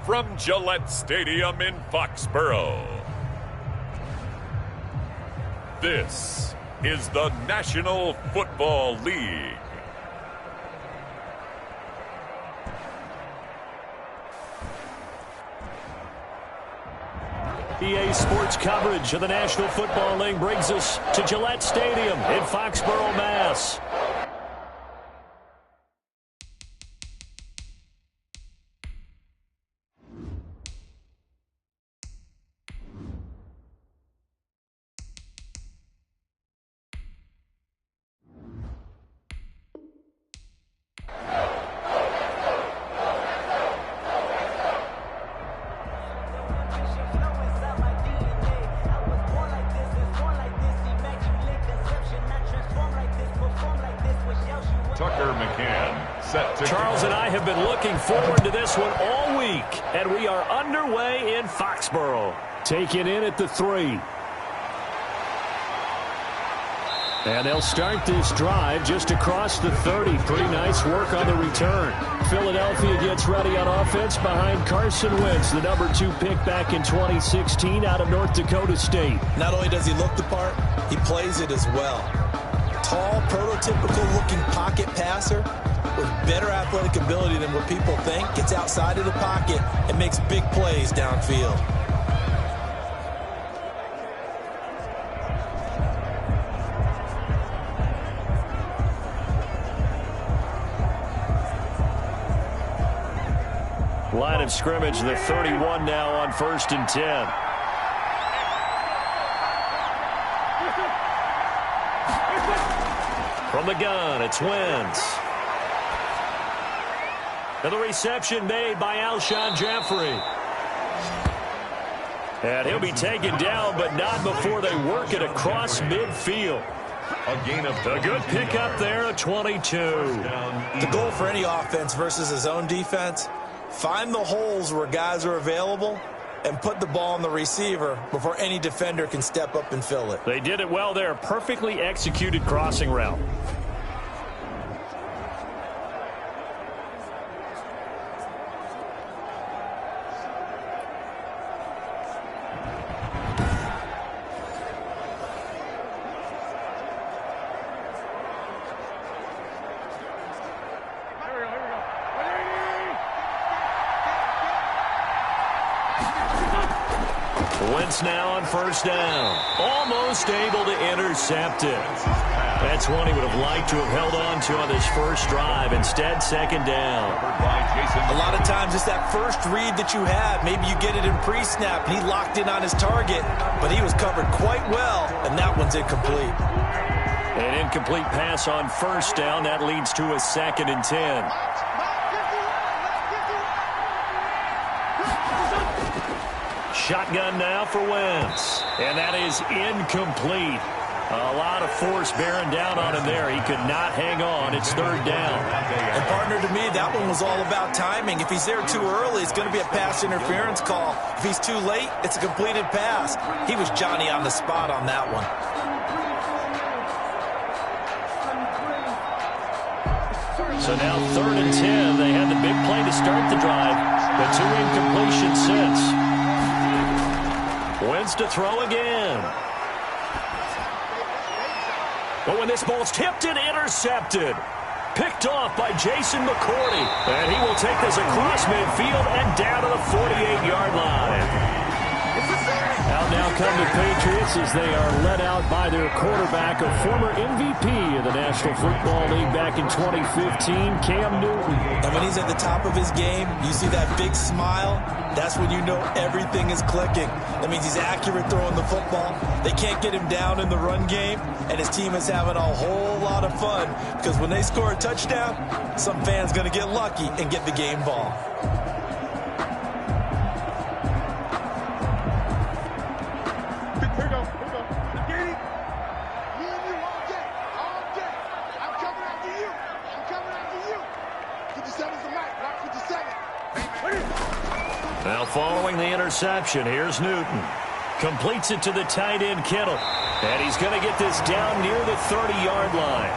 from Gillette Stadium in Foxborough. This is the National Football League. EA Sports coverage of the National Football League brings us to Gillette Stadium in Foxborough, Mass. Charles and I have been looking forward to this one all week, and we are underway in Foxborough. Taken in at the 3. And they'll start this drive just across the 30. Pretty nice work on the return. Philadelphia gets ready on offense behind Carson Wentz, the number 2 pick back in 2016 out of North Dakota State. Not only does he look the part, he plays it as well. Tall, prototypical-looking pocket passer with better athletic ability than what people think, gets outside of the pocket and makes big plays downfield. Line of scrimmage, the 31 now on 1st and 10. From the gun, it's Wentz. And the reception made by Alshon Jeffrey. And he'll be taken down, but not before they work it across midfield. A good pickup there, a 22. The goal for any offense versus his own defense, find the holes where guys are available and put the ball on the receiver before any defender can step up and fill it. They did it well there. Perfectly executed crossing route. Wentz now on 1st down. Almost able to intercept it. That's one he would have liked to have held on to on this first drive. Instead, 2nd down. A lot of times it's that first read that you have. Maybe you get it in pre-snap and he locked in on his target, but he was covered quite well, and that one's incomplete. An incomplete pass on 1st down. That leads to a 2nd and 10. Shotgun now for Wentz. And that is incomplete. A lot of force bearing down on him there. He could not hang on. It's 3rd down. And partner, to me, that one was all about timing. If he's there too early, it's going to be a pass interference call. If he's too late, it's a completed pass. He was Johnny on the spot on that one. So now 3rd and 10. They had the big play to start the drive. The 2 incompletions since. Wentz to throw again. But when this ball's tipped and intercepted. Picked off by Jason McCourty. And he will take this across midfield and down to the 48-yard line. Out now come the Patriots as they are led out by their quarterback, a former MVP of the National Football League back in 2015, Cam Newton. And when he's at the top of his game, you see that big smile. That's when you know everything is clicking. That means he's accurate throwing the football. They can't get him down in the run game, and his team is having a whole lot of fun because when they score a touchdown, some fan's going to get lucky and get the game ball. Now following the interception, here's Newton. Completes it to the tight end, Kittle. And he's going to get this down near the 30-yard line.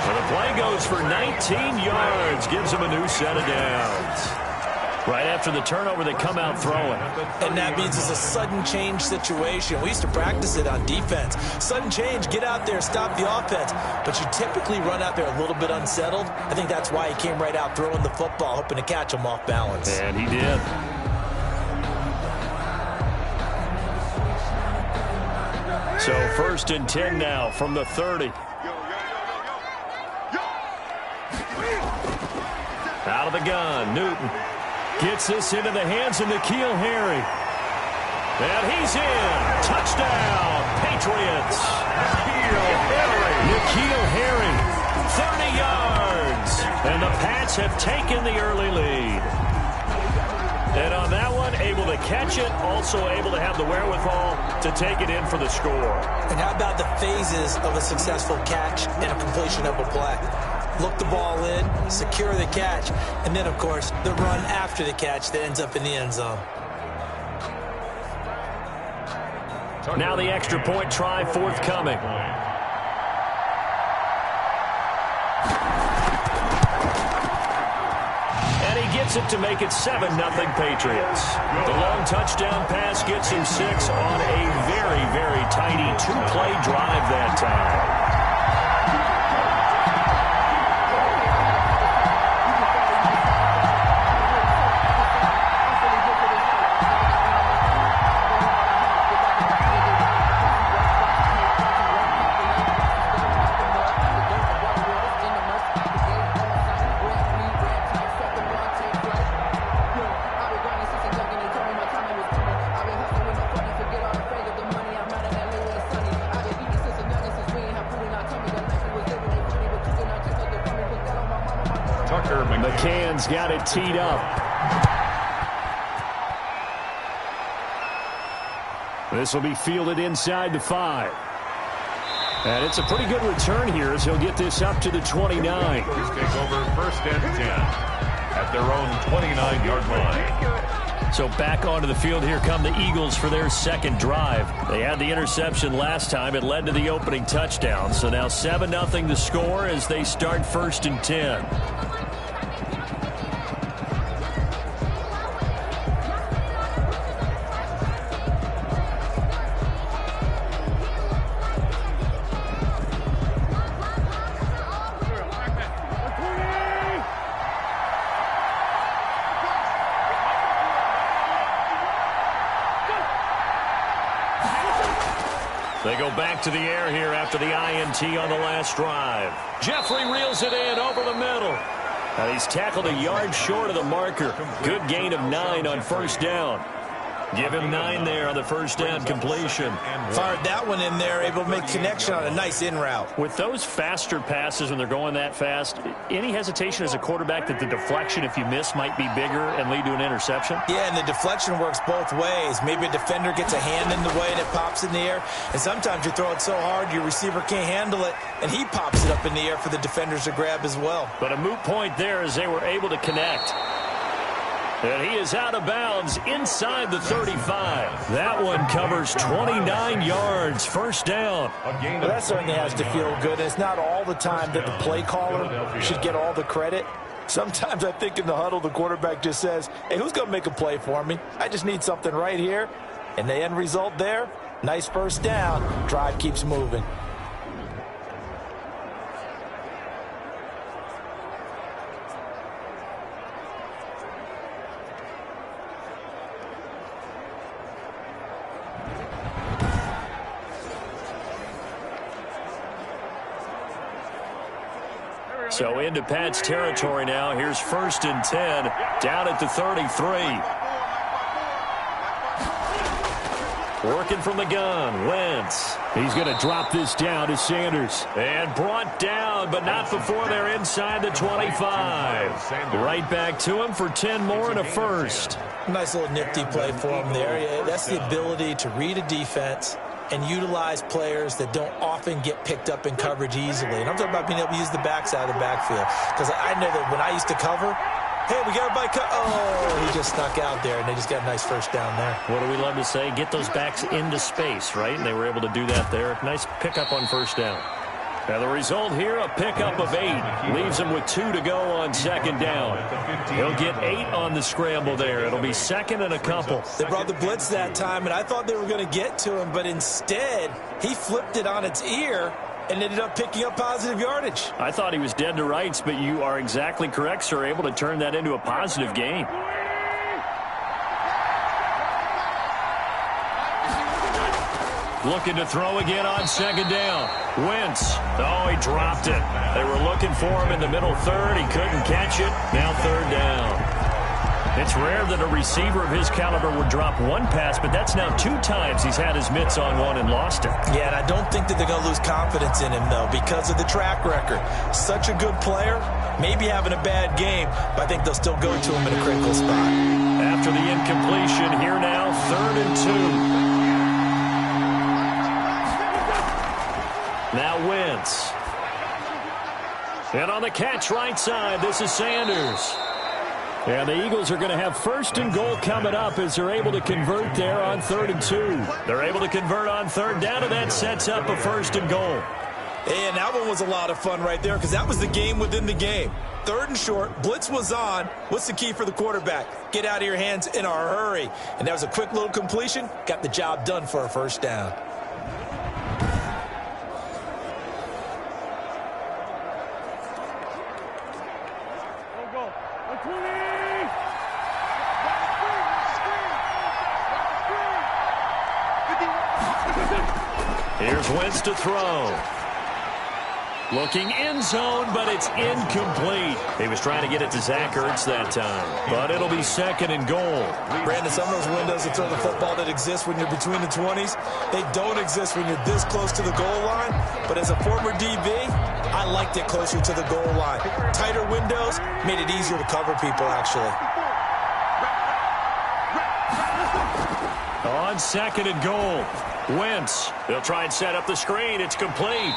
And the play goes for 19 yards. Gives him a new set of downs. Right after the turnover, they come out throwing. And that means it's a sudden change situation. We used to practice it on defense. Sudden change, get out there, stop the offense. But you typically run out there a little bit unsettled. I think that's why he came right out throwing the football, hoping to catch him off balance. And he did. So 1st and 10 now from the 30. Out of the gun, Newton gets this into the hands of N'Keal Harry. And he's in. Touchdown, Patriots. N'Keal Harry, 30 yards. And the Pats have taken the early lead. And on that one, able to catch it, also able to have the wherewithal to take it in for the score. And how about the phases of a successful catch and a completion of a play? Look the ball in, secure the catch, and then, of course, the run after the catch that ends up in the end zone. Now the extra point try forthcoming. And he gets it to make it 7-0 Patriots. The long touchdown pass gets him 6 on a very, very tidy 2-play drive that time. McCann's got it teed up. This will be fielded inside the 5. And it's a pretty good return here as he'll get this up to the 29. Take over 1st and 10 at their own 29-yard line. So back onto the field, here come the Eagles for their second drive. They had the interception last time. It led to the opening touchdown. So now 7-0 the score as they start 1st and 10. They go back to the air here after the INT on the last drive. Jeffrey reels it in over the middle. And he's tackled a yard short of the marker. Good gain of 9 on 1st down. Give him 9 there on the 1st down completion. Fired that one in there, able to make connection on a nice in route. With those faster passes when they're going that fast, any hesitation as a quarterback that the deflection, if you miss, might be bigger and lead to an interception? Yeah, and the deflection works both ways. Maybe a defender gets a hand in the way and it pops in the air. And sometimes you throw it so hard your receiver can't handle it, and he pops it up in the air for the defenders to grab as well. But a moot point there as they were able to connect. And he is out of bounds inside the 35. That one covers 29 yards, 1st down. Well, that certainly has to feel good. It's not all the time that the play caller should get all the credit. Sometimes I think in the huddle, the quarterback just says, hey, who's going to make a play for me? I just need something right here. And the end result there, nice 1st down. Drive keeps moving. So into Pat's territory now. Here's 1st and 10 down at the 33. Working from the gun, Wentz. He's going to drop this down to Sanders. And brought down, but not before they're inside the 25. Right back to him for 10 more and a 1st. Nice little nifty play for him there. That's the ability to read a defense and utilize players that don't often get picked up in coverage easily. And I'm talking about being able to use the backside of the backfield. Because I know that when I used to cover, hey, we got everybody cut. Oh, he just snuck out there, and they just got a nice 1st down there. What do we love to say? Get those backs into space, right? And they were able to do that there. Nice pickup on 1st down. And the result here, a pickup of 8. Leaves him with 2 to go on second down. He'll get 8 on the scramble there. It'll be second and a couple. They brought the blitz that time, and I thought they were going to get to him, but instead, he flipped it on its ear and ended up picking up positive yardage. I thought he was dead to rights, but you are exactly correct, sir. Able to turn that into a positive gain. Looking to throw again on second down. Wentz. Oh, he dropped it. They were looking for him in the middle third. He couldn't catch it. Now third down. It's rare that a receiver of his caliber would drop one pass, but that's now 2 times he's had his mitts on one and lost it. Yeah, and I don't think that they're going to lose confidence in him, though, because of the track record. Such a good player, maybe having a bad game, but I think they'll still go to him in a critical spot. After the incompletion, here now, 3rd and 2. Now Wentz. And on the catch right side, this is Sanders. And the Eagles are going to have 1st and goal coming up as they're able to convert there on 3rd and 2. They're able to convert on 3rd down, and that sets up a 1st and goal. And that one was a lot of fun right there because that was the game within the game. 3rd and short, blitz was on. What's the key for the quarterback? Get out of your hands in a hurry. And that was a quick little completion. Got the job done for a 1st down. Here's Wentz to throw. Looking end zone, but it's incomplete. He was trying to get it to Zach Ertz that time, but it'll be 2nd and goal. Brandon, some of those windows to throw the football that exist when you're between the 20s, they don't exist when you're this close to the goal line. But as a former DB, I liked it closer to the goal line. Tighter windows made it easier to cover people, actually. On 2nd and goal, Wentz. They'll try and set up the screen. It's complete.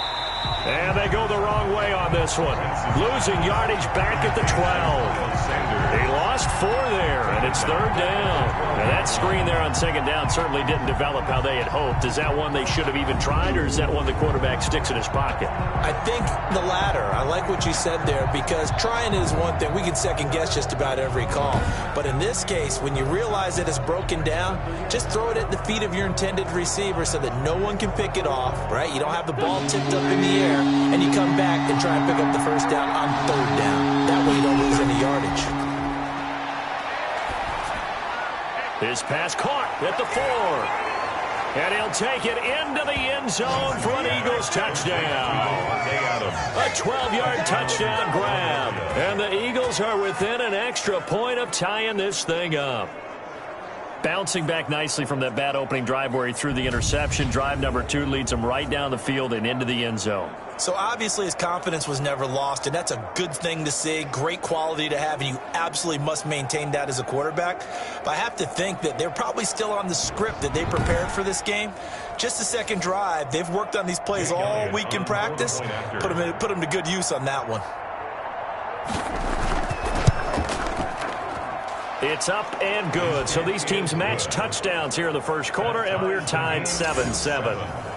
And they go the wrong way on this one. Losing yardage back at the 12. He lost 4 there, and it's 3rd down. Now that screen there on 2nd down certainly didn't develop how they had hoped. Is that one they should have even tried, or is that one the quarterback sticks in his pocket? I think the latter. I like what you said there, because trying it is one thing. We can second guess just about every call. But in this case, when you realize that it's broken down, just throw it at the feet of your intended receiver so that no one can pick it off, right? You don't have the ball tipped up in the air, and you come back and try and pick up the 1st down on 3rd down. That way you don't lose any yardage. His pass caught at the 4. And he'll take it into the end zone for an Eagles touchdown. A 12-yard touchdown grab. And the Eagles are within an extra point of tying this thing up. Bouncing back nicely from that bad opening drive where he threw the interception. Drive number 2 leads him right down the field and into the end zone. So obviously his confidence was never lost, and that's a good thing to see. Great quality to have, and you absolutely must maintain that as a quarterback. But I have to think that they're probably still on the script that they prepared for this game. Just the second drive, they've worked on these plays all week in practice. Put them to good use on that one. It's up and good. So these teams match touchdowns here in the first quarter, and we're tied 7-7.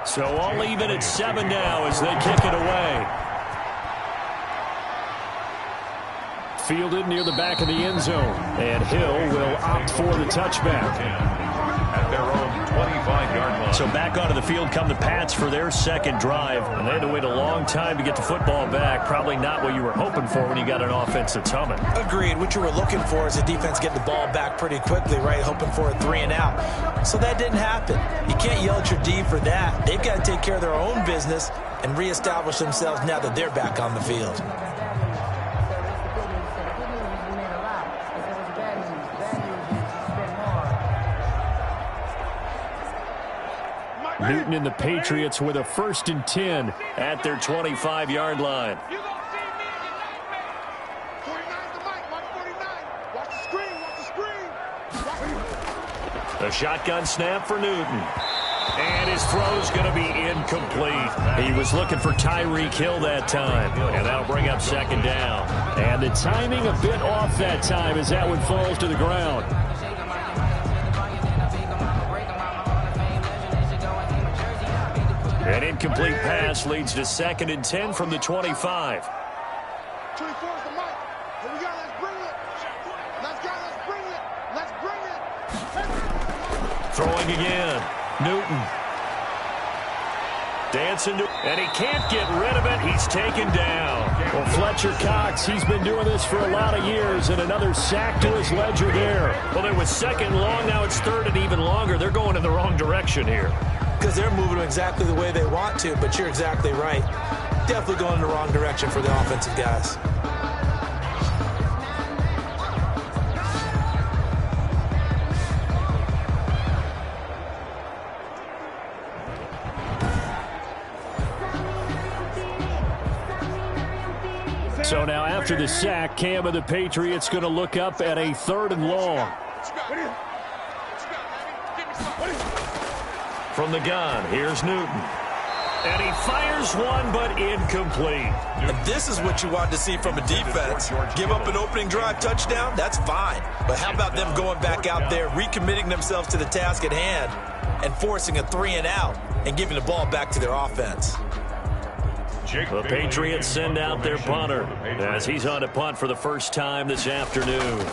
So all even at 7 now as they kick it away. Fielded near the back of the end zone. And Hill will opt for the touchback. At their own 25-yard line. So back onto the field come the Pats for their second drive. And they had to wait a long time to get the football back. Probably not what you were hoping for when you got an offense that's humming. Agreed. What you were looking for is the defense getting the ball back pretty quickly, right? Hoping for a 3 and out. So that didn't happen. You can't yell at your D for that. They've got to take care of their own business and reestablish themselves now that they're back on the field. Newton and the Patriots with a 1st and 10 at their 25-yard line. A shotgun snap for Newton. And his throw's going to be incomplete. He was looking for Tyreek Hill that time. And that'll bring up 2nd down. And the timing a bit off that time as that one falls to the ground. An incomplete pass leads to 2nd and 10 from the 25. Throwing again. Newton. Dancing to, and he can't get rid of it. He's taken down. Well, Fletcher Cox, he's been doing this for a lot of years, and another sack to his ledger there. Well, it was 2nd and long. Now it's 3rd and even longer. They're going in the wrong direction here. Because they're moving exactly the way they want to, but you're exactly right. Definitely going in the wrong direction for the offensive guys. So now after the sack, Cam of the Patriots going to look up at a 3rd and long. From the gun, here's Newton. And he fires one, but incomplete. And this is what you want to see from a defense. Give up an opening drive touchdown, that's fine. But how about them going back out there, recommitting themselves to the task at hand, and forcing a 3-and-out and giving the ball back to their offense. The Patriots send out their punter as he's on to punt for the first time this afternoon.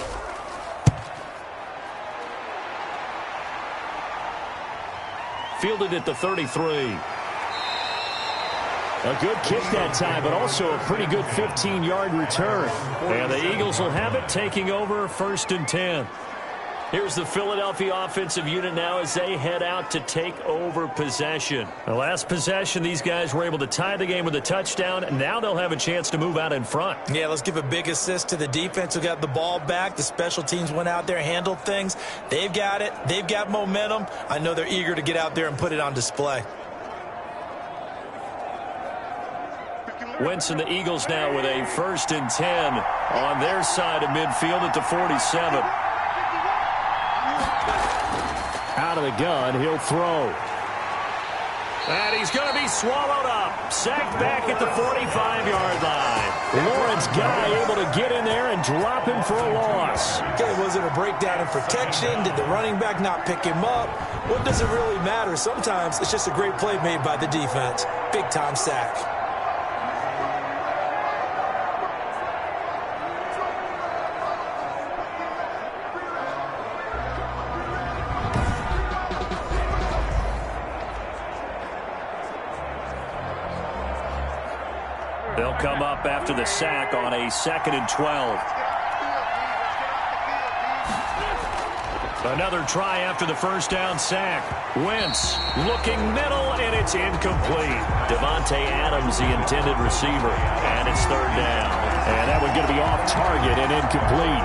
Fielded at the 33. A good kick that time, but also a pretty good 15-yard return. And the Eagles will have it, taking over 1st and 10. Here's the Philadelphia offensive unit now as they head out to take over possession. The last possession, these guys were able to tie the game with a touchdown, and now they'll have a chance to move out in front. Yeah, let's give a big assist to the defense who got the ball back. The special teams went out there, handled things. They've got it. They've got momentum. I know they're eager to get out there and put it on display. Wentz and the Eagles now with a 1st and 10 on their side of midfield at the 47. Out of the gun, he'll throw. And he's going to be swallowed up. Sacked back at the 45-yard line. Lawrence Guy able to get in there and drop him for a loss. Okay, was it a breakdown in protection? Did the running back not pick him up? What does it really matter? Sometimes it's just a great play made by the defense. Big-time sack. They'll come up after the sack on a 2nd and 12. Another try after the first down sack. Wentz looking middle, and it's incomplete. Devontae Adams, the intended receiver, and it's 3rd down. And that one going to be off target and incomplete.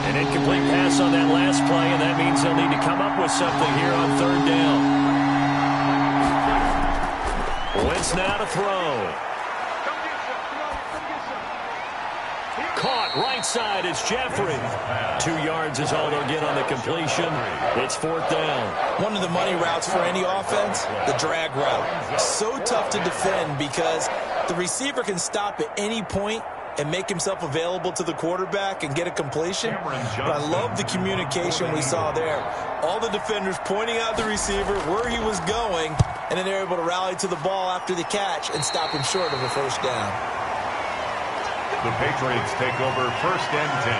An incomplete pass on that last play, and that means they'll need to come up with something here on 3rd down. Wentz now to throw. Caught right side, it's Jeffrey. 2 yards is all they'll get on the completion. It's 4th down. One of the money routes for any offense, the drag route. So tough to defend because the receiver can stop at any point and make himself available to the quarterback and get a completion. But I love the communication we saw there. All the defenders pointing out the receiver, where he was going, and then they're able to rally to the ball after the catch and stop him short of a 1st down. The Patriots take over 1st and 10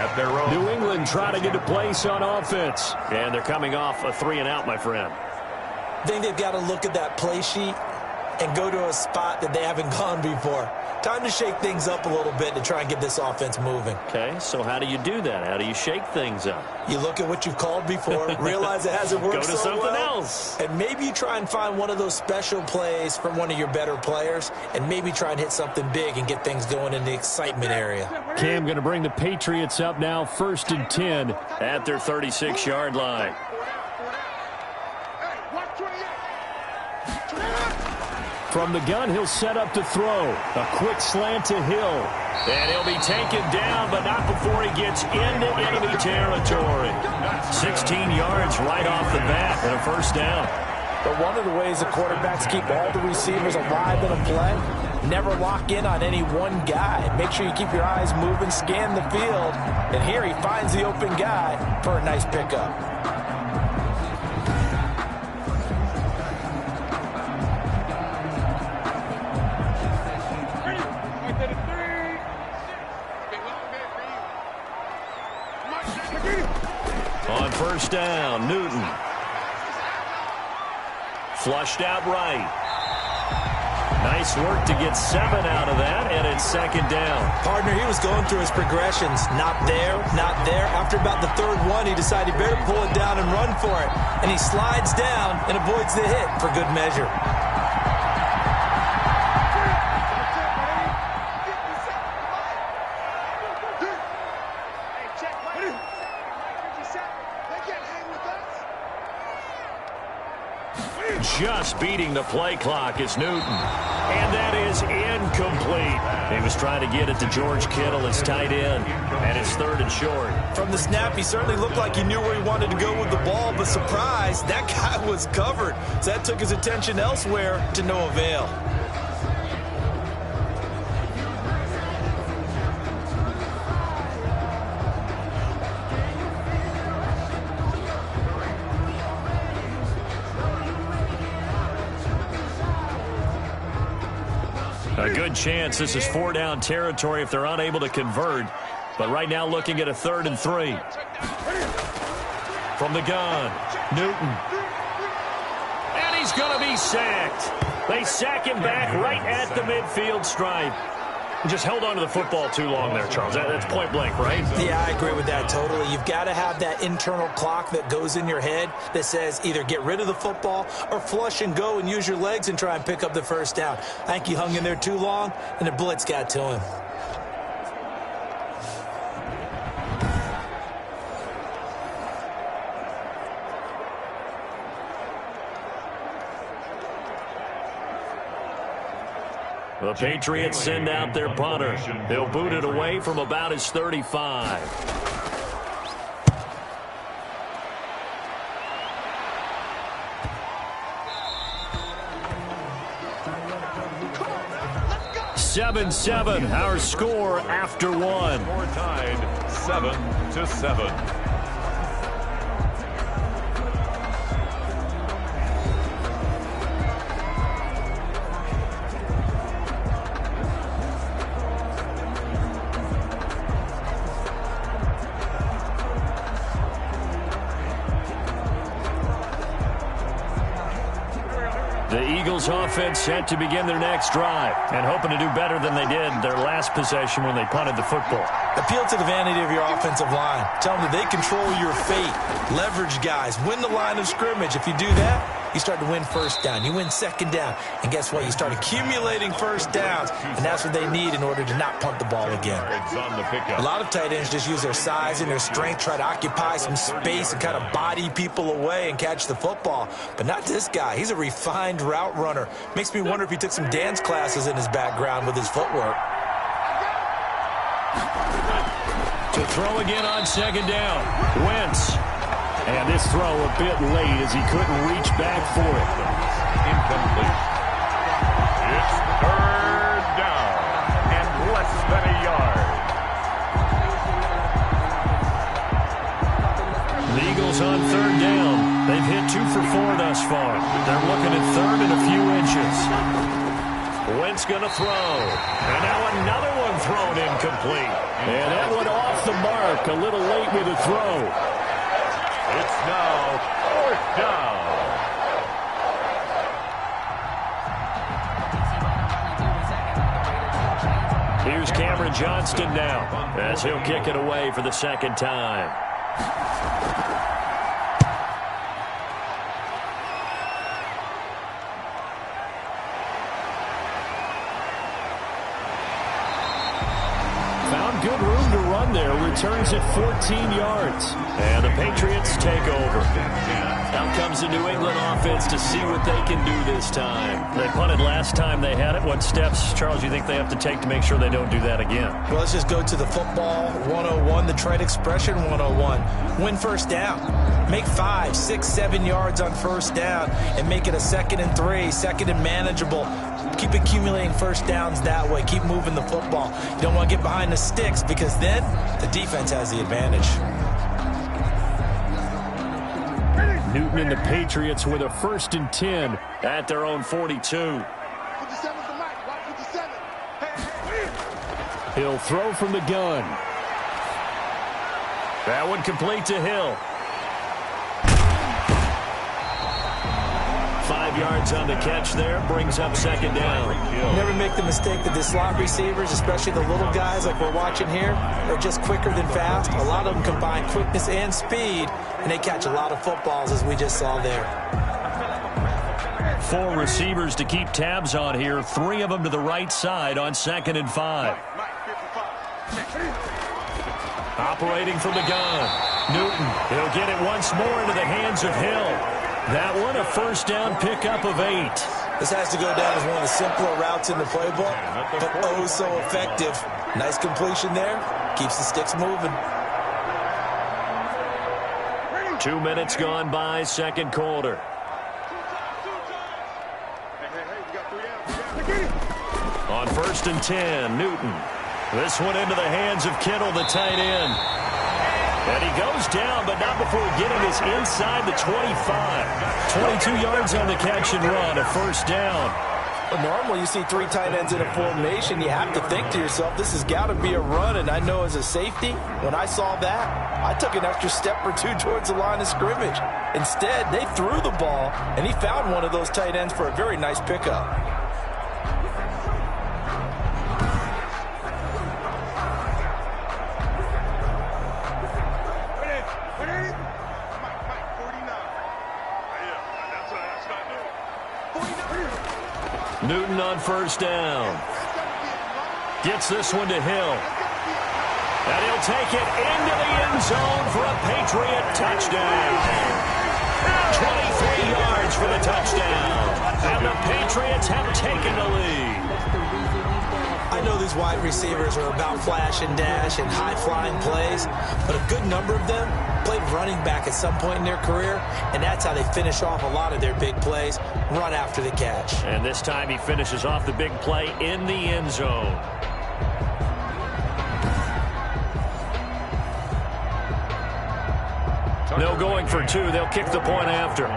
at their own. New England trying to get a place on offense. And they're coming off a 3-and-out, my friend. I think they've got to look at that play sheet and go to a spot that they haven't gone before. Time to shake things up a little bit to try and get this offense moving. Okay, so how do you do that? How do you shake things up? You look at what you've called before, realize it hasn't worked Go to so something well, else. and maybe you try and find one of those special plays from one of your better players, and maybe try and hit something big and get things going in the excitement area. Cam going to bring the Patriots up now, 1st and 10 at their 36-yard line. From the gun, he'll set up to throw. A quick slant to Hill. And he'll be taken down, but not before he gets into enemy territory. 16 yards right off the bat and a first down. But one of the ways the quarterbacks keep all the receivers alive in a play, never lock in on any one guy. Make sure you keep your eyes moving, scan the field. And here he finds the open guy for a nice pickup. On first down, Newton. Flushed out right. Nice work to get 7 out of that, and it's 2nd down. Partner, he was going through his progressions. Not there, not there. After about the 3rd one, he decided he better pull it down and run for it. And he slides down and avoids the hit for good measure. Just beating the play clock is Newton. And that is incomplete. He was trying to get it to George Kittle, his tight end. And it's 3rd and short. From the snap, he certainly looked like he knew where he wanted to go with the ball, but surprise, that guy was covered. So that took his attention elsewhere to no avail. A good chance this is 4-down territory if they're unable to convert. But right now looking at a 3rd and 3. From the gun, Newton. And he's going to be sacked. They sack him back right at the midfield stripe. Just held on to the football too long there, Charles. That's point blank, right? Yeah, I agree with that totally. You've got to have that internal clock that goes in your head that says either get rid of the football or flush and go and use your legs and try and pick up the first down. I think he hung in there too long, and the blitz got to him. The Patriots send out their punter. They'll boot it away from about his 35. (7-7) our score after one. Score tied 7-7. The Eagles offense set to begin their next drive and hoping to do better than they did their last possession when they punted the football. Appeal to the vanity of your offensive line. Tell them that they control your fate. Leverage guys. Win the line of scrimmage. If you do that, you start to win first down. You win second down. And guess what? You start accumulating first downs. And that's what they need in order to not punt the ball again. A lot of tight ends just use their size and their strength, try to occupy some space and kind of body people away and catch the football. But not this guy. He's a refined route runner. Makes me wonder if he took some dance classes in his background with his footwork. To throw again on second down. Wentz. And this throw a bit late as he couldn't reach back for it. Incomplete. It's 3rd down and less than a yard. The Eagles on 3rd down. They've hit 2 for 4 thus far. They're looking at 3rd and a few inches. Wentz going to throw. And now another one thrown incomplete. And that one off the mark. A little late with a throw. It's now 4th down. and Johnston now, as he'll kick it away for the second time. Found good room to run there. Returns at 14 yards. And the Patriots take over. Out comes the New England offense to see what they can do this time. They punted last time they had it. What steps, Charles, you think they have to take to make sure they don't do that again? Well, let's just go to the football 101, the trade expression 101. Win first down. Make 5, 6, 7 yards on first down and make it a 2nd and 3, 2nd and manageable. Keep accumulating first downs that way. Keep moving the football. You don't want to get behind the sticks because then the defense has the advantage. Newton and the Patriots with a 1st and 10 at their own 42. He'll throw from the gun. That one complete to Hill. 5 yards on the catch there. Brings up 2nd down. Never make the mistake that the slot receivers, especially the little guys like we're watching here, are just quicker than fast. A lot of them combine quickness and speed, and they catch a lot of footballs, as we just saw there. 4 receivers to keep tabs on here. 3 of them to the right side on 2nd and 5. Operating from the gun. Newton, he'll get it once more into the hands of Hill. That one, a 1st down pickup of 8. This has to go down as one of the simpler routes in the playbook, but oh so effective. Nice completion there. Keeps the sticks moving. 2 minutes gone by, 2nd quarter. On 1st and 10, Newton. This one into the hands of Kittle, the tight end. And he goes down, but not before getting this inside the 25. 22 yards on the catch and run, a 1st down. But normally you see 3 tight ends in a formation. You have to think to yourself, this has got to be a run. And I know as a safety, when I saw that, I took an extra step or 2 towards the line of scrimmage. Instead, they threw the ball, and he found one of those tight ends for a very nice pickup. Newton on 1st down. Gets this one to Hill. And he'll take it into the end zone for a Patriot touchdown. 23 yards for the touchdown. And the Patriots have taken the lead. I know these wide receivers are about flash and dash and high-flying plays, but a good number of them played running back at some point in their career, and that's how they finish off a lot of their big plays, run after the catch. And this time he finishes off the big play in the end zone. No going for 2. They'll kick the point after.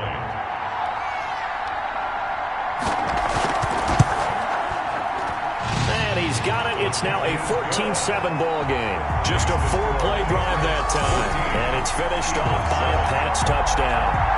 He's got it. It's now a 14-7 ball game. Just a 4-play drive that time. And it's finished off by a Pats touchdown.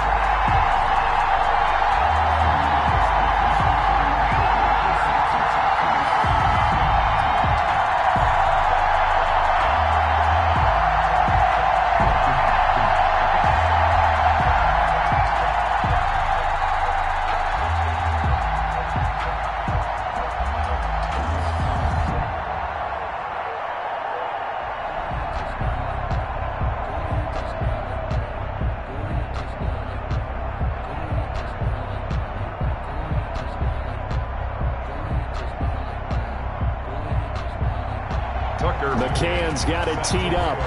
McCann's got it teed up.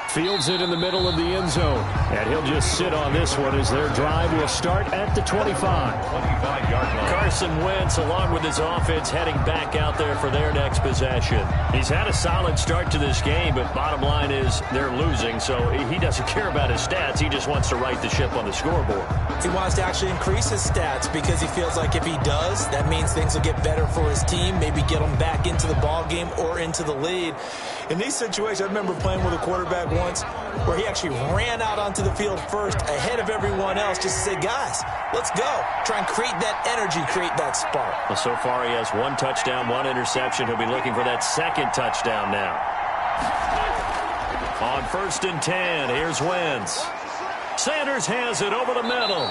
Fields it in the middle of the end zone. And he'll just sit on this one as their drive will start at the 25-yard line. Carson Wentz, along with his offense, heading back out there for their next possession. He's had a solid start to this game, but bottom line is they're losing, so he doesn't care about his stats. He just wants to right the ship on the scoreboard. He wants to actually increase his stats because he feels like if he does, that means things will get better for his team, maybe get them back into the ball game or into the lead. In these situations, I remember playing with a quarterback once where he actually ran out onto the field first ahead of everyone else just to say, guys, let's go. Try and create that energy, create that spark. Well, so far he has 1 touchdown, 1 interception. He'll be looking for that 2nd touchdown now. On 1st and 10, here's Wentz. Sanders has it over the middle.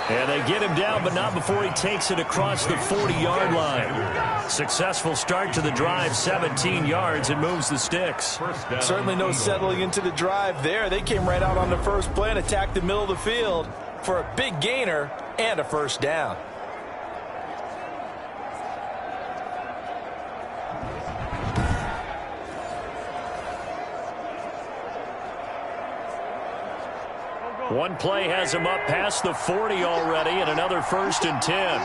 And they get him down, but not before he takes it across the 40-yard line. Successful start to the drive, 17 yards, and moves the sticks. Certainly no settling into the drive there. They came right out on the first play and attacked the middle of the field for a big gainer and a first down. One play has him up past the 40 already, and another 1st and 10.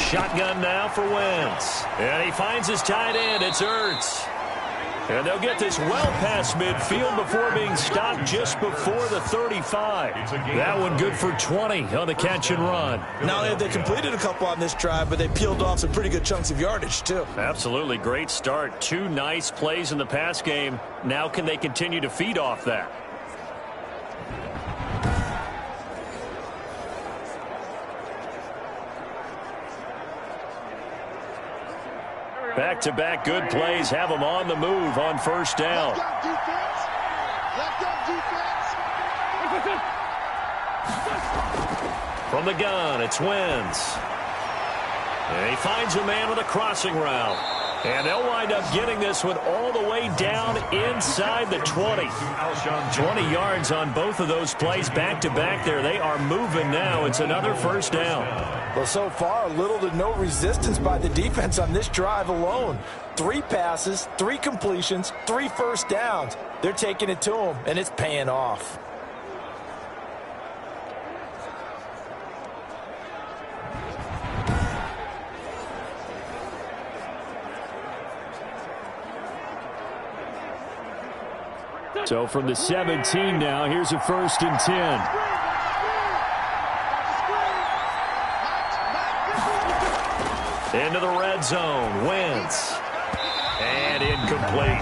Shotgun now for Wentz. And he finds his tight end. It's Ertz. And they'll get this well past midfield before being stopped just before the 35. That one good for 20 on the catch and run. Not only have they completed a couple on this drive, but they peeled off some pretty good chunks of yardage, too. Absolutely great start. 2 nice plays in the pass game. Now can they continue to feed off that? Back-to-back good plays have them on the move on 1st down. From the gun, it's Wentz. And he finds a man with a crossing route. And they'll wind up getting this one all the way down inside the 20. 20 yards on both of those plays back-to-back there. They are moving now. It's another 1st down. Well, so far, little to no resistance by the defense on this drive alone. 3 passes, 3 completions, 3 first downs. They're taking it to him, and it's paying off. So from the 17 now, here's a 1st and 10. Into the red zone, Wentz. And incomplete.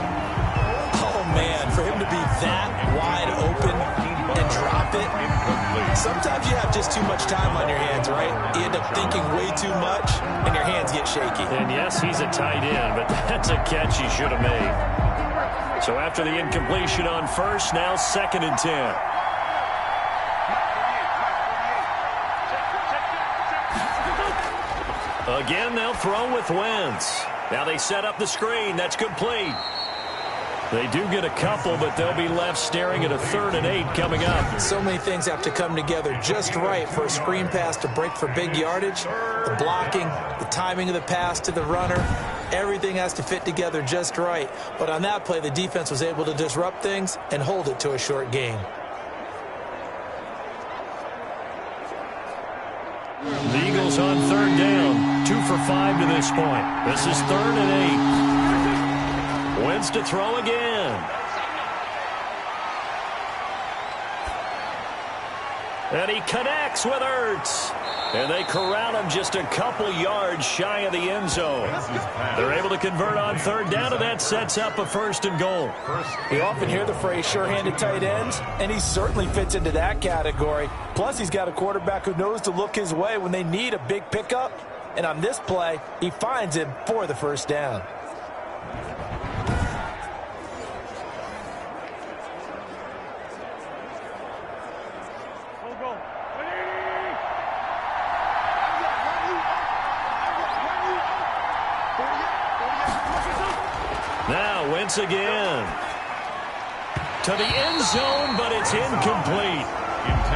Oh, man, for him to be that wide open and drop it. Sometimes you have just too much time on your hands, right? You end up thinking way too much, and your hands get shaky. And yes, he's a tight end, but that's a catch he should have made. So after the incompletion on 1st, now 2nd and 10. Again, they'll throw with Wentz. Now they set up the screen. That's complete. They do get a couple, but they'll be left staring at a 3rd and 8 coming up. So many things have to come together just right for a screen pass to break for big yardage. The blocking, the timing of the pass to the runner, everything has to fit together just right. But on that play, the defense was able to disrupt things and hold it to a short gain. The Eagles on 3rd down, 2 for 5 to this point. This is 3rd and 8. Wentz to throw again. And he connects with Ertz. And they corral him just a couple yards shy of the end zone. They're able to convert on 3rd down, and that sets up a 1st and goal. You often hear the phrase sure-handed tight ends, and he certainly fits into that category. Plus, he's got a quarterback who knows to look his way when they need a big pickup. And on this play, he finds him for the 1st down. Now Wentz again. To the end zone, but it's incomplete.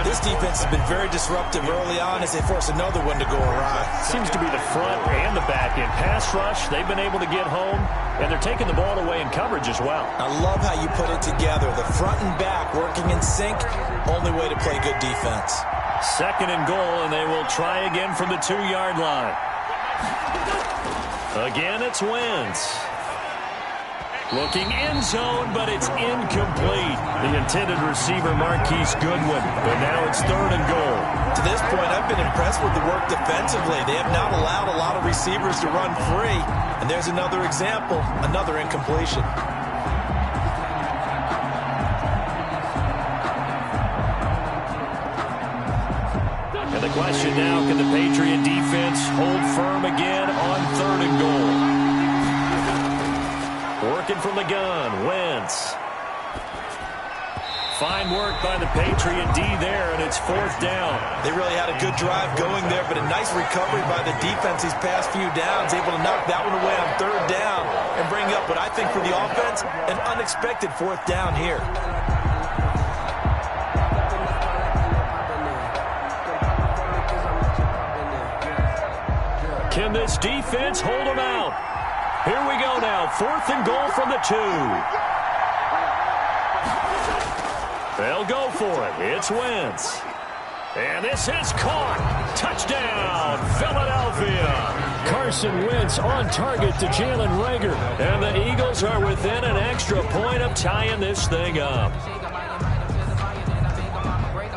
This defense has been very disruptive early on as they force another one to go awry. Seems to be the front and the back end. Pass rush, they've been able to get home, and they're taking the ball away in coverage as well. I love how you put it together. The front and back working in sync, only way to play good defense. 2nd and goal, and they will try again from the 2-yard line. Again, it's Wentz. Looking end zone, but it's incomplete. The intended receiver, Marquise Goodwin, but now it's 3rd and goal. To this point, I've been impressed with the work defensively. They have not allowed a lot of receivers to run free. And there's another example, another incompletion. And the question now, can the Patriot defense hold firm again on 3rd and goal? Working from the gun, Wentz. Fine work by the Patriot D there, and it's 4th down. They really had a good drive going there, but a nice recovery by the defense these past few downs, able to knock that one away on 3rd down and bring up what I think for the offense, an unexpected 4th down here. Can this defense hold them out? Here we go now, 4th and goal from the 2. They'll go for it. It's Wentz. And this is caught. Touchdown, Philadelphia. Carson Wentz on target to Jalen Reagor. And the Eagles are within an extra point of tying this thing up.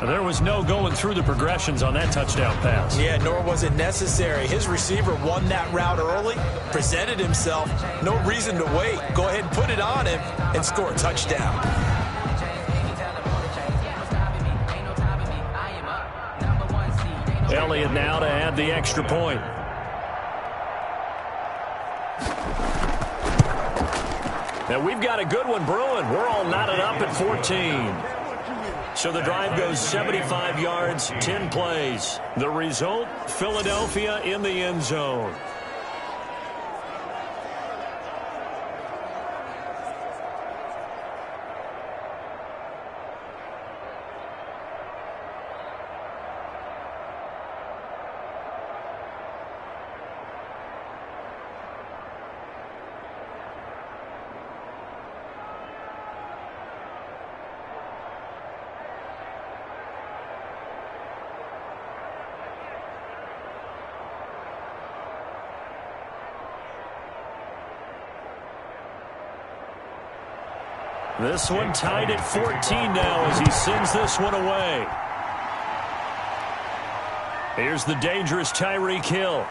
There was no going through the progressions on that touchdown pass. Yeah, nor was it necessary. His receiver won that route early, presented himself. No reason to wait. Go ahead and put it on him and score a touchdown. Elliott now to add the extra point. Now we've got a good one brewing. We're all knotted up at 14. So the drive goes 75 yards, 10 plays. The result, Philadelphia in the end zone. This one tied at 14 now as he sends this one away. Here's the dangerous Tyreek Hill.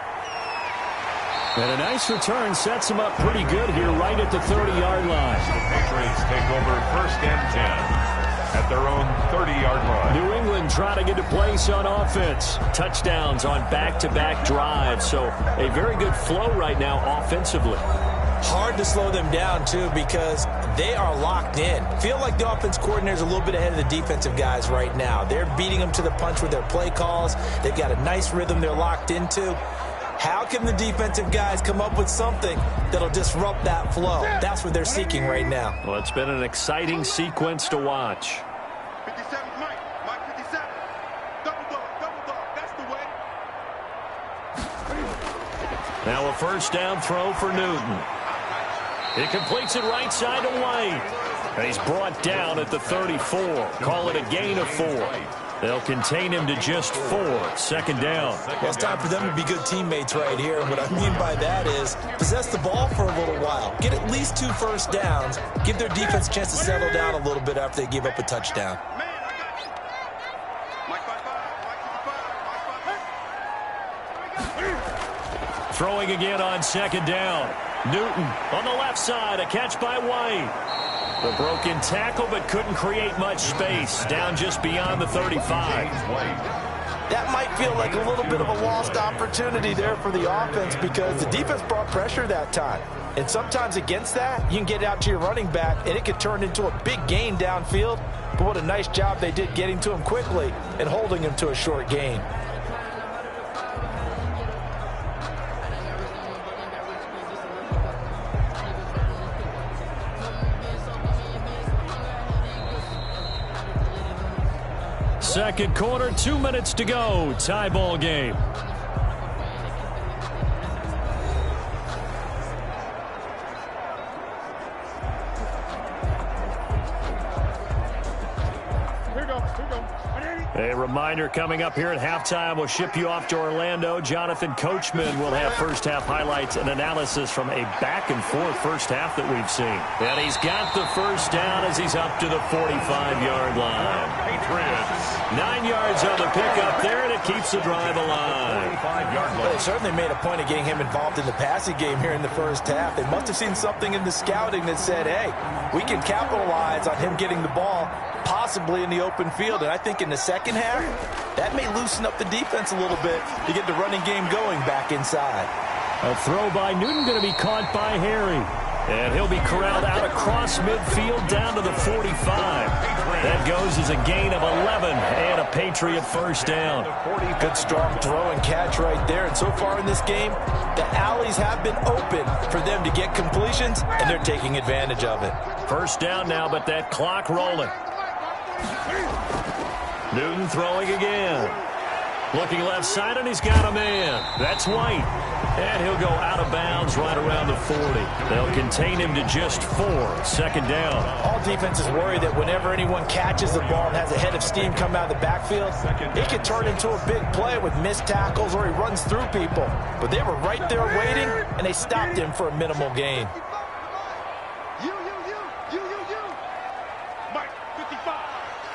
And a nice return sets him up pretty good here right at the 30-yard line. The Patriots take over 1st and 10 at their own 30-yard line. New England trying to get a place on offense. Touchdowns on back-to-back drives. So a very good flow right now offensively. Hard to slow them down, too, because they are locked in. Feel like the offense coordinator's a little bit ahead of the defensive guys right now. They're beating them to the punch with their play calls. They've got a nice rhythm they're locked into. How can the defensive guys come up with something that'll disrupt that flow? That's what they're seeking right now. Well, it's been an exciting sequence to watch. 57, Mike 57. Double dog, that's the way. Now a 1st down throw for Newton. He completes it right side to White. And he's brought down at the 34. Call it a gain of 4. They'll contain him to just 4. 2nd down. Well, it's time for them to be good teammates right here. And what I mean by that is possess the ball for a little while. Get at least 2 first downs. Give their defense a chance to settle down a little bit after they give up a touchdown. Man, I got you. Mike 55, Throwing again on 2nd down. Newton on the left side. A catch by White. The broken tackle, but couldn't create much space. Down just beyond the 35. That might feel like a little bit of a lost opportunity there for the offense because the defense brought pressure that time. And sometimes against that, you can get out to your running back, and it could turn into a big gain downfield. But what a nice job they did getting to him quickly and holding him to a short gain. Second quarter, 2 minutes to go. Tie ball game. A reminder coming up here at halftime. We'll ship you off to Orlando. Jonathan Coachman will have first-half highlights and analysis from a back-and-forth first half that we've seen. And he's got the first down as he's up to the 45-yard line. Patriots. 9 yards on the pickup there, and it keeps the drive alive. 45-yard Well, line. they certainly made a point of getting him involved in the passing game here in the first half. They must have seen something in the scouting that said, hey, we can capitalize on him getting the ball, possibly in the open field. And I think in the second half, that may loosen up the defense a little bit to get the running game going back inside. A throw by Newton going to be caught by Harry. And he'll be corralled out across midfield down to the 45. That goes as a gain of 11 and a Patriot first down. Good strong throw and catch right there. And so far in this game, the alleys have been open for them to get completions, and they're taking advantage of it. First down now, but that clock rolling. Newton throwing again. Looking left side, and he's got a man. That's White. And he'll go out of bounds right around the 40. They'll contain him to just 4. Second down. All defenses worry that whenever anyone catches the ball and has a head of steam come out of the backfield, it could turn into a big play with missed tackles or he runs through people. But they were right there waiting, and they stopped him for a minimal gain. You. Mike, 55.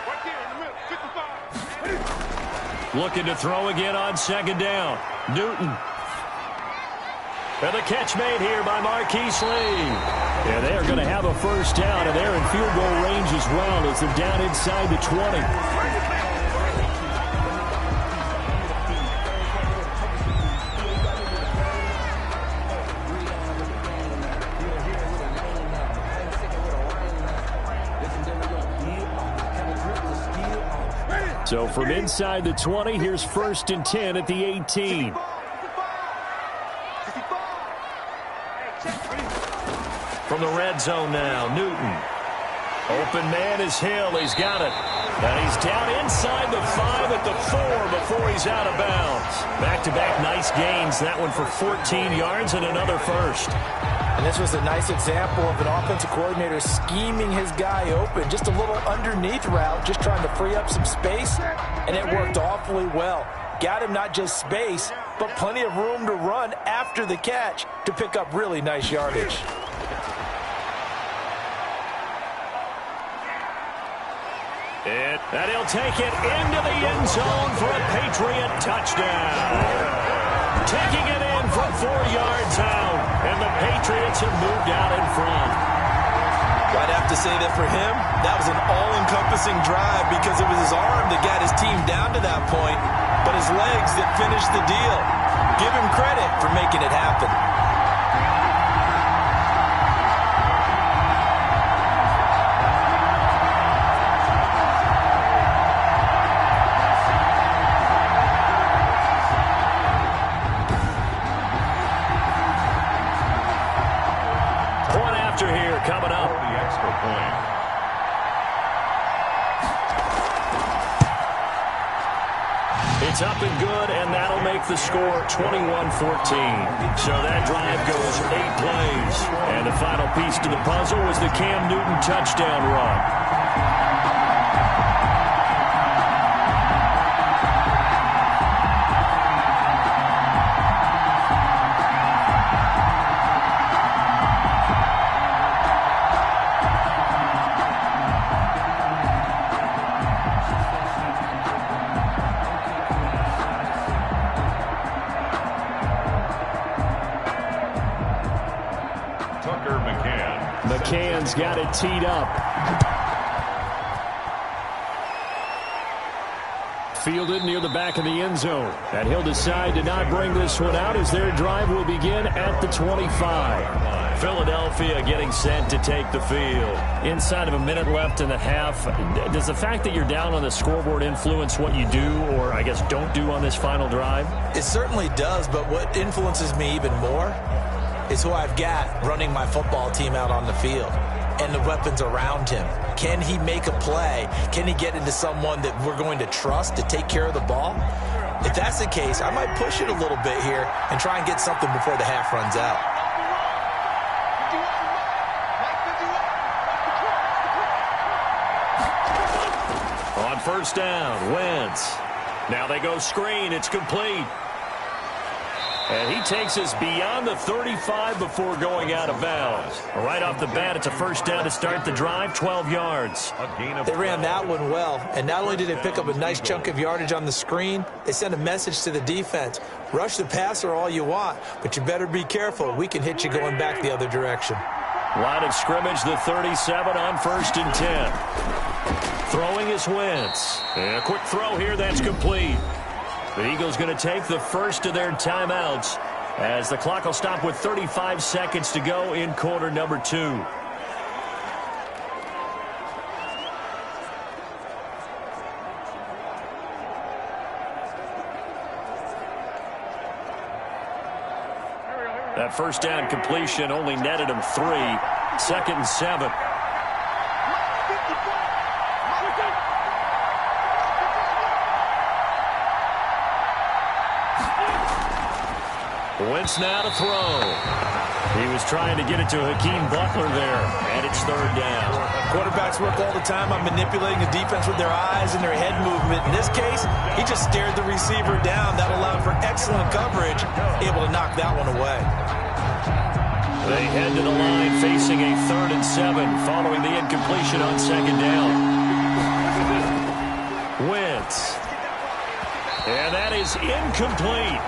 Right there in the middle, 55. Looking to throw again on second down. Newton. And the catch made here by Marquise Lee. And they're going to have a first down, and they're in field goal range as well as they're down inside the 20. So from inside the 20, here's 1st and 10 at the 18. From the red zone now, Newton. Open man is Hill. He's got it. And he's down inside the 5 at the 4 before he's out of bounds. Back-to-back nice gains. That one for 14 yards and another first. And this was a nice example of an offensive coordinator scheming his guy open. Just a little underneath route, just trying to free up some space, and it worked awfully well. Got him not just space, but plenty of room to run after the catch to pick up really nice yardage. And he'll take it into the end zone for a Patriot touchdown. Taking it in from 4 yards out, and the Patriots have moved out in front. I'd have to say that for him, that was an all-encompassing drive because it was his arm that got his team down to that point, but his legs that finished the deal. Give him credit for making it happen. Coming up. The extra point. It's up and good, and that'll make the score 21-14. So that drive goes 8 plays. And the final piece to the puzzle was the Cam Newton touchdown run. McCann's got it teed up. Fielded near the back of the end zone. And he'll decide to not bring this one out as their drive will begin at the 25. Philadelphia getting set to take the field. Inside of a minute left in the half. Does the fact that you're down on the scoreboard influence what you do or, I guess, don't do on this final drive? It certainly does, but what influences me even more is who I've got running my football team out on the field and the weapons around him. Can he make a play? Can he get into someone that we're going to trust to take care of the ball? If that's the case, I might push it a little bit here and try and get something before the half runs out. first down. Wentz. Now they go screen. It's complete. And he takes us beyond the 35 before going out of bounds. Right off the bat, it's a first down to start the drive, 12 yards. They ran that one well, and not only did they pick up a nice chunk of yardage on the screen, they sent a message to the defense. Rush the passer all you want, but you better be careful. We can hit you going back the other direction. Line of scrimmage, the 37 on 1st and 10. Throwing is Wentz. And a quick throw here, that's complete. The Eagles going to take the first of their timeouts as the clock will stop with 35 seconds to go in quarter number 2. That first down completion only netted him 3. 2nd and 7. Wentz now to throw. He was trying to get it to Hakeem Butler there, and it's 3rd down. Quarterbacks work all the time on manipulating the defense with their eyes and their head movement. In this case, he just stared the receiver down. That allowed for excellent coverage, able to knock that one away. They head to the line facing a 3rd and 7 following the incompletion on 2nd down. Wentz. And that is incomplete.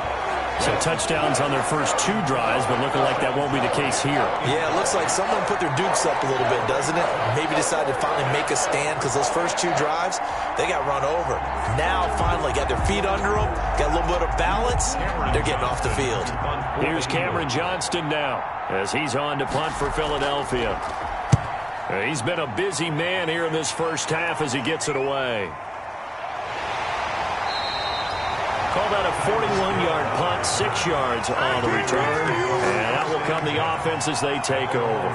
So touchdowns on their first 2 drives, but looking like that won't be the case here. Yeah, it looks like someone put their dukes up a little bit, doesn't it? Maybe decided to finally make a stand because those first 2 drives, they got run over. Now, finally, got their feet under them, got a little bit of balance. They're getting off the field. Here's Cameron Johnston now as he's on to punt for Philadelphia. He's been a busy man here in this first half as he gets it away. Call that a 41-yard punt, 6 yards on the return. And out will come the offense as they take over.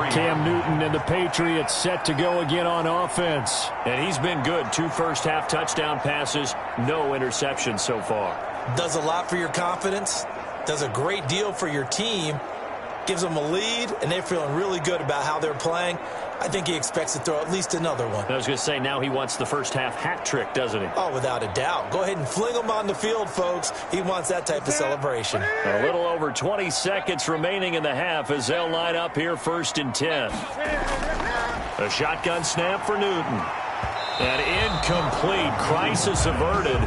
Cam Newton and the Patriots set to go again on offense. And he's been good. 2 first-half touchdown passes, no interceptions so far. Does a lot for your confidence, does a great deal for your team, gives them a lead, and they're feeling really good about how they're playing. I think he expects to throw at least another one. I was going to say, now he wants the first-half hat trick, doesn't he? Oh, without a doubt. Go ahead and fling him on the field, folks. He wants that type of celebration. A little over 20 seconds remaining in the half as they'll line up here 1st and 10. A shotgun snap for Newton. An incomplete. Crisis averted.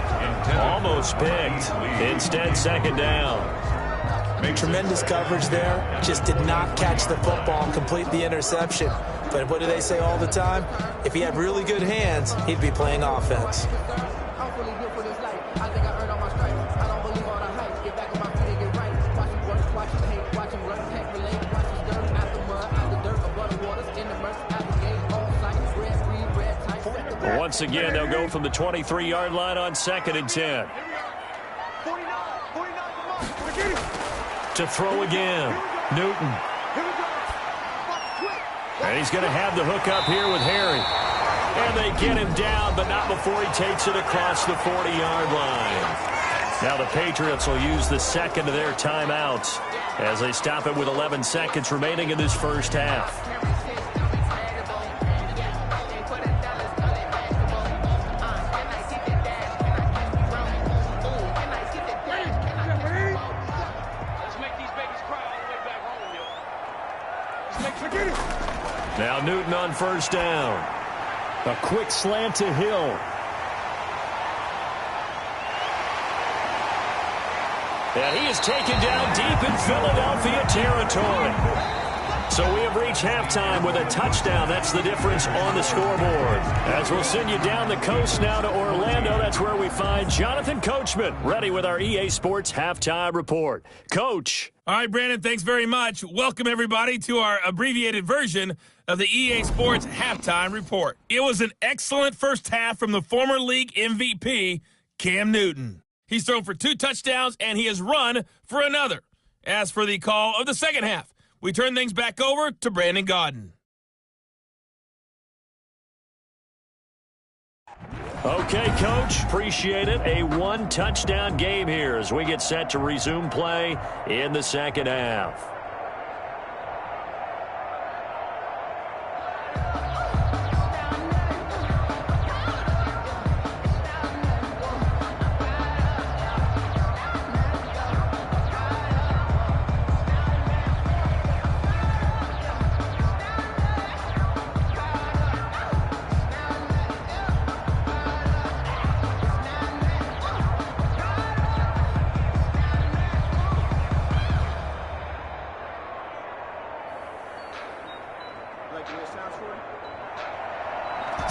Almost picked. Instead, 2nd down. Tremendous coverage there. Just did not catch the football and complete the interception. But what do they say all the time? If he had really good hands, he'd be playing offense. Once again, they'll go from the 23-yard line on 2nd and 10. To throw again, Newton. And he's going to have the hook up here with Harry. And they get him down, but not before he takes it across the 40-yard line. Now the Patriots will use the second of their timeouts as they stop it with 11 seconds remaining in this first half. Now Newton on first down. A quick slant to Hill. And he is taken down deep in Philadelphia territory. So we have reached halftime with a touchdown. That's the difference on the scoreboard. As we'll send you down the coast now to Orlando, that's where we find Jonathan Coachman, ready with our EA Sports Halftime Report. Coach. All right, Brandon, thanks very much. Welcome, everybody, to our abbreviated version of the EA Sports Halftime Report. It was an excellent first half from the former league MVP, Cam Newton. He's thrown for 2 touchdowns, and he has run for another. As for the call of the second half, we turn things back over to Brandon Gaudin. Okay, Coach, appreciate it. A 1-touchdown game here as we get set to resume play in the second half.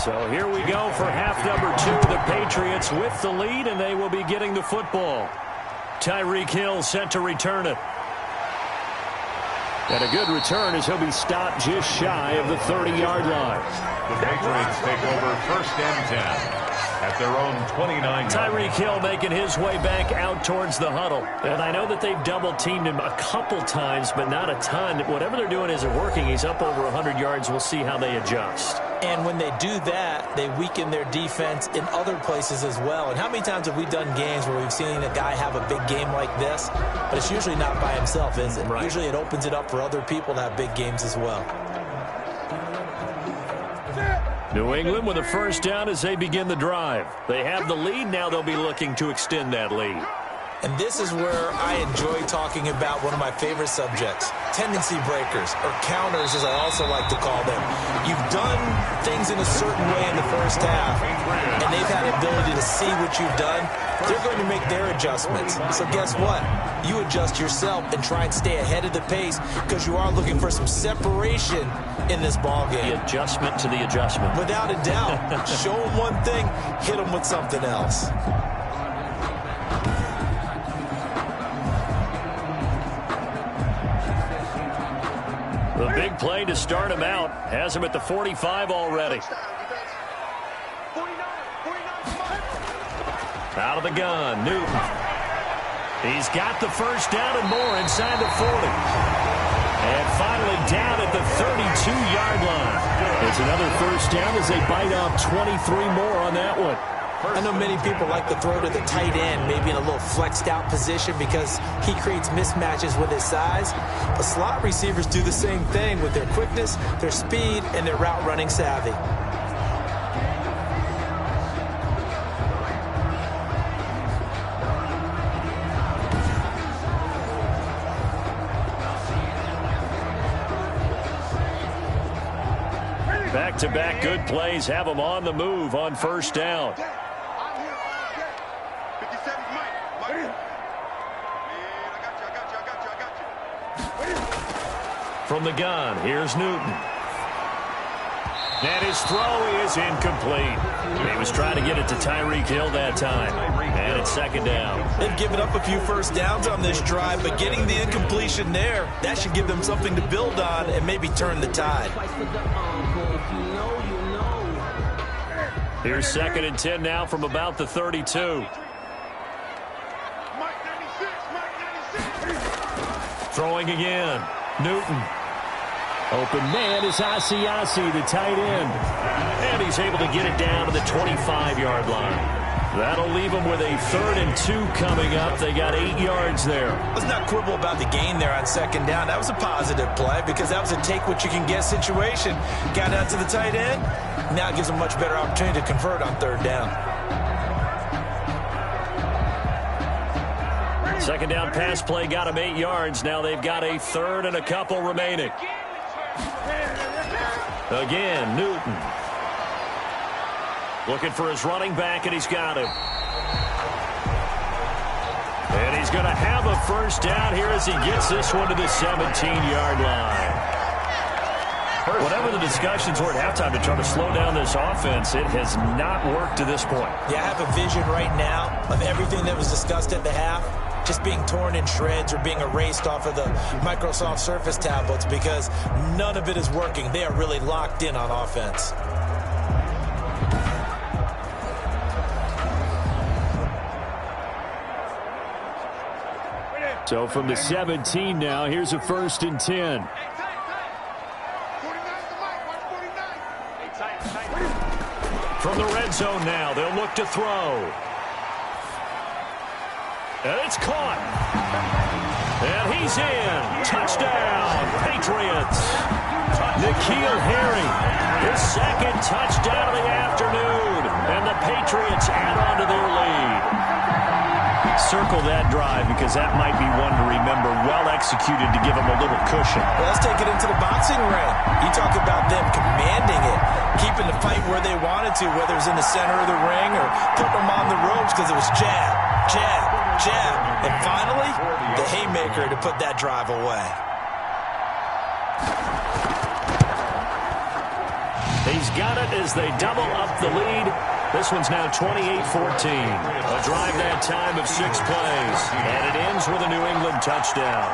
So here we go for half number 2. The Patriots with the lead, and they will be getting the football. Tyreek Hill set to return it. And a good return as he'll be stopped just shy of the 30-yard line. The Patriots take over 1st and 10 at their own 29. Tyreek Hill making his way back out towards the huddle. And I know that they've double-teamed him a couple times, but not a ton. Whatever they're doing isn't working. He's up over 100 yards. We'll see how they adjust. And when they do that, they weaken their defense in other places as well. And how many times have we done games where we've seen a guy have a big game like this? But it's usually not by himself, is it? Right. Usually it opens it up for other people to have big games as well. New England with a first down as they begin the drive. They have the lead. Now they'll be looking to extend that lead. And this is where I enjoy talking about one of my favorite subjects, tendency breakers, or counters as I also like to call them. You've done things in a certain way in the first half, and they've had the ability to see what you've done. They're going to make their adjustments. So guess what? You adjust yourself and try and stay ahead of the pace because you are looking for some separation in this ball game. The adjustment to the adjustment. Without a doubt. Show them one thing, hit them with something else. The big play to start him out has him at the 45 already. Out of the gun, Newton. He's got the first down and more inside the 40. And finally down at the 32-yard line. It's another first down as they bite off 23 more on that one. I know many people like to throw to the tight end, maybe in a little flexed out position because he creates mismatches with his size. But slot receivers do the same thing with their quickness, their speed, and their route running savvy. Back-to-back good plays have them on the move on first down. From the gun, here's Newton. And his throw is incomplete. He was trying to get it to Tyreek Hill that time. And it's second down. They've given up a few first downs on this drive, but getting the incompletion there, that should give them something to build on and maybe turn the tide. Here's 2nd and 10 now from about the 32. Throwing again. Newton. Open man is Asiasi, the tight end. And he's able to get it down to the 25-yard line. That'll leave them with a 3rd and 2 coming up. They got 8 yards there. Let's not quibble about the gain there on second down. That was a positive play because that was a take-what-you-can-get situation. Got out to the tight end. Now it gives them a much better opportunity to convert on 3rd down. Second down pass play got him 8 yards. Now they've got a 3rd and a couple remaining. Again, Newton. Looking for his running back, and he's got him. And he's going to have a first down here as he gets this one to the 17-yard line. Whatever the discussions were at halftime to try to slow down this offense, it has not worked to this point. Yeah, I have a vision right now of everything that was discussed at the half just being torn in shreds or being erased off of the Microsoft Surface tablets because none of it is working. They are really locked in on offense. So from the 17 now, here's a 1st and 10. From the red zone now, they'll look to throw. And it's caught. And he's in. Touchdown, Patriots. N'Keal Harry, his 2nd touchdown of the afternoon. And the Patriots add on to their lead. Circle that drive because that might be one to remember. Well executed to give them a little cushion. Well, let's take it into the boxing ring. You talk about them commanding it, keeping the fight where they wanted to, whether it was in the center of the ring or putting them on the ropes because it was jab, jab, jab. And finally, the haymaker to put that drive away. He's got it as they double up the lead. This one's now 28-14. A drive that time of 6 plays. And it ends with a New England touchdown.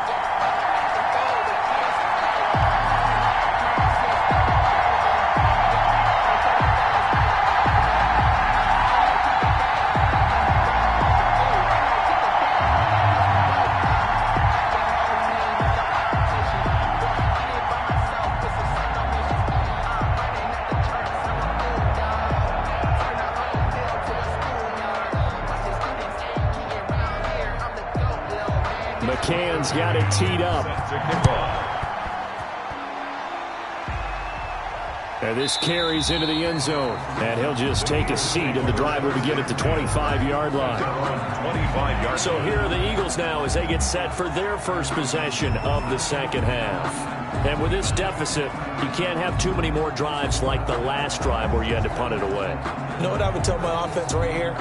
McCann's got it teed up. And this carries into the end zone. And he'll just take a seat, and the drive will begin at the 25-yard line. So here are the Eagles now as they get set for their first possession of the second half. And with this deficit, you can't have too many more drives like the last drive where you had to punt it away. You know what I would tell my offense right here?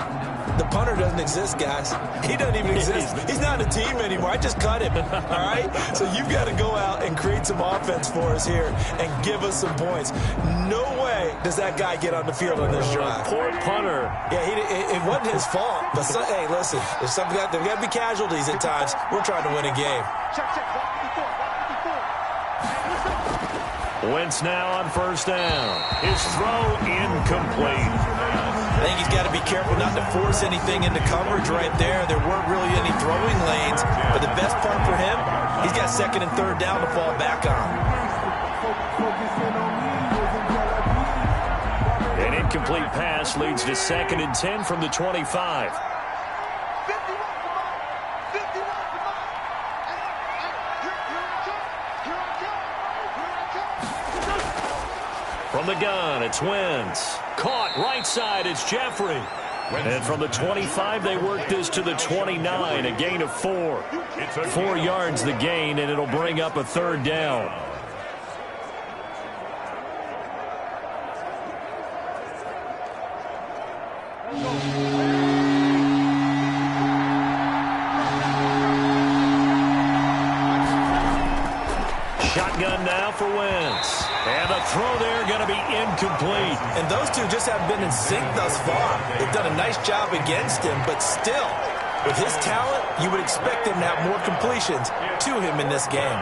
The punter doesn't exist, guys. He doesn't even exist. He's not a team anymore. I just cut him, all right? So you've got to go out and create some offense for us here and give us some points. No way does that guy get on the field on this drive. Poor punter. Yeah, it wasn't his fault. But, hey, listen, there's got to be casualties at times. We're trying to win a game. Wentz now on first down. His throw incomplete. I think he's got to be careful not to force anything into coverage right there. There weren't really any throwing lanes. But the best part for him, he's got second and third down to fall back on. An incomplete pass leads to 2nd and 10 from the 25. From the gun, it's Wentz. Caught right side, it's Jeffrey. And from the 25, they work this to the 29, a gain of 4. 4 yards the gain, and it'll bring up a third down. Shotgun now for Wentz. And the throw there going to be incomplete. And those two just haven't been in sync thus far. They've done a nice job against him, but still, with his talent, you would expect him to have more completions to him in this game.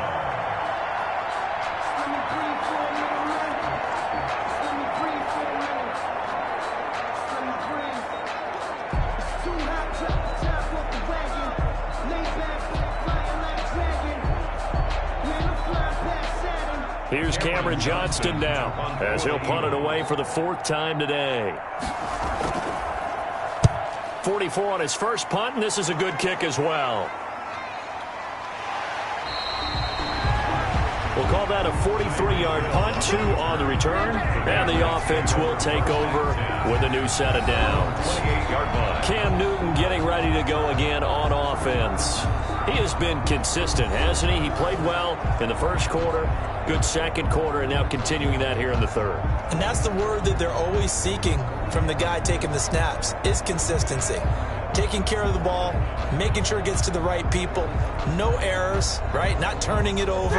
Here's Cameron Johnston now as he'll punt it away for the 4th time today. 44 on his first punt, and this is a good kick as well. We'll call that a 43-yard punt, 2 on the return, and the offense will take over with a new set of downs. Cam Newton getting ready to go again on offense. He has been consistent, hasn't he? He played well in the first quarter, good second quarter, and now continuing that here in the third. And that's the word that they're always seeking from the guy taking the snaps, is consistency. Taking care of the ball, making sure it gets to the right people, no errors, right? Not turning it over,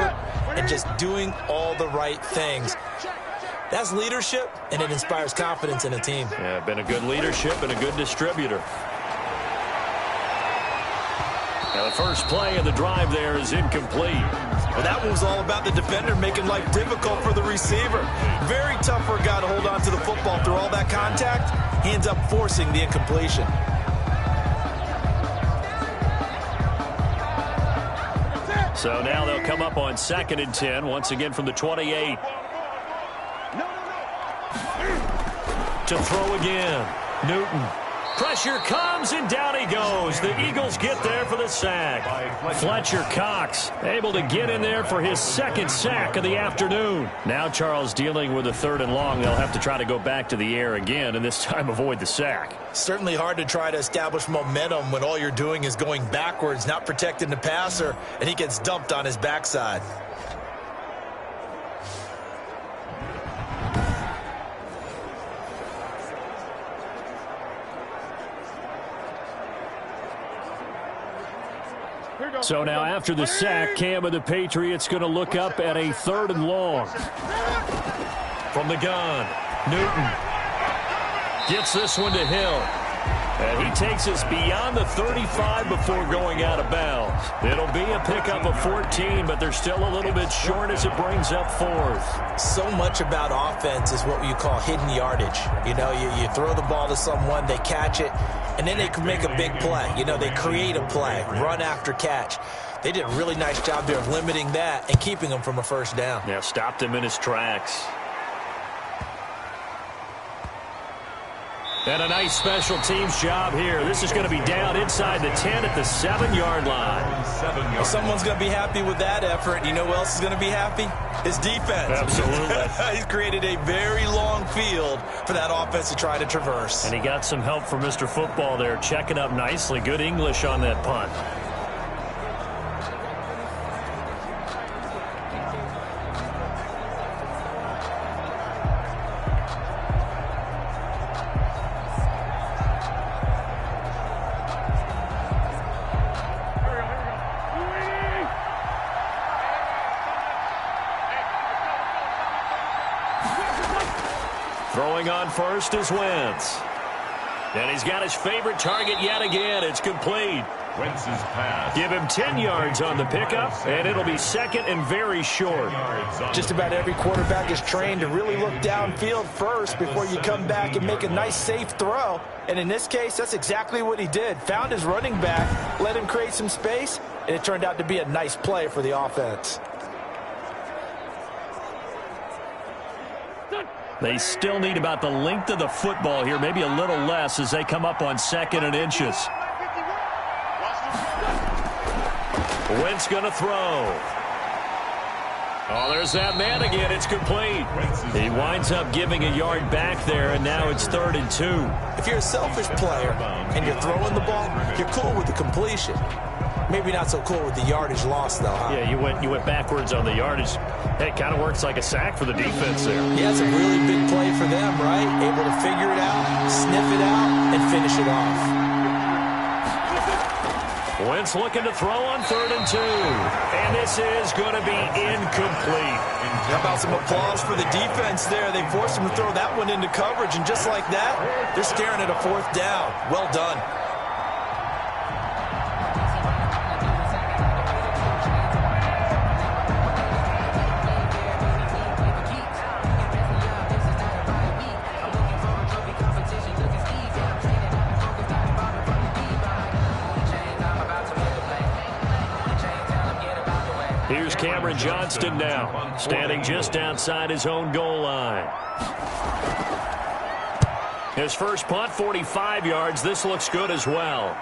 and just doing all the right things. That's leadership, and it inspires confidence in a team. Yeah, been a good leadership and a good distributor. Now the first play of the drive there is incomplete. Well, that one was all about the defender making life difficult for the receiver. Very tough for a guy to hold on to the football through all that contact. He ends up forcing the incompletion. So now they'll come up on 2nd and 10, once again from the 28. To throw again. Newton. Pressure comes, and down he goes. The Eagles get there for the sack. Fletcher Cox able to get in there for his 2nd sack of the afternoon. Now Charles dealing with a 3rd and long. They'll have to try to go back to the air again, and this time avoid the sack. Certainly hard to try to establish momentum when all you're doing is going backwards, not protecting the passer, and he gets dumped on his backside. So now after the sack, Cam of the Patriots going to look up at a 3rd and long. From the gun, Newton gets this one to Hill. And he takes us beyond the 35 before going out of bounds. It'll be a pickup of 14, but they're still a little bit short as it brings up 4th. So much about offense is what you call hidden yardage. You know, you throw the ball to someone, they catch it, and then they can make a big play. You know, they create a play, run after catch. They did a really nice job there of limiting that and keeping him from a first down. Yeah, stopped him in his tracks. And a nice special teams job here. This is going to be down inside the 10 at the 7-yard line. Well, someone's going to be happy with that effort. You know who else is going to be happy? His defense. Absolutely. He's created a very long field for that offense to try to traverse. And he got some help from Mr. Football there, checking up nicely. Good English on that punt. Throwing on first is Wentz. And he's got his favorite target yet again. It's complete. Wentz's pass. Give him 10 yards on the pickup, and it'll be second and very short. Just about every quarterback is trained to really look downfield first before you come back and make a nice, safe throw. And in this case, that's exactly what he did. Found his running back, let him create some space, and it turned out to be a nice play for the offense. They still need about the length of the football here, maybe a little less as they come up on 2nd and inches. Wentz going to throw. Oh, there's that man again. It's complete. He winds up giving a yard back there, and now it's 3rd and 2. If you're a selfish player and you're throwing the ball, you're cool with the completion. Maybe not so cool with the yardage loss, though, huh? Yeah, you went backwards on the yardage. It kind of works like a sack for the defense there. Yeah, it's a really big play for them, right? Able to figure it out, sniff it out, and finish it off. Wentz looking to throw on 3rd and 2. And this is going to be incomplete. How about some applause for the defense there? They forced him to throw that one into coverage, and just like that, they're staring at a 4th down. Well done. Here's Cameron Johnston now, standing just outside his own goal line. His first punt, 45 yards. This looks good as well.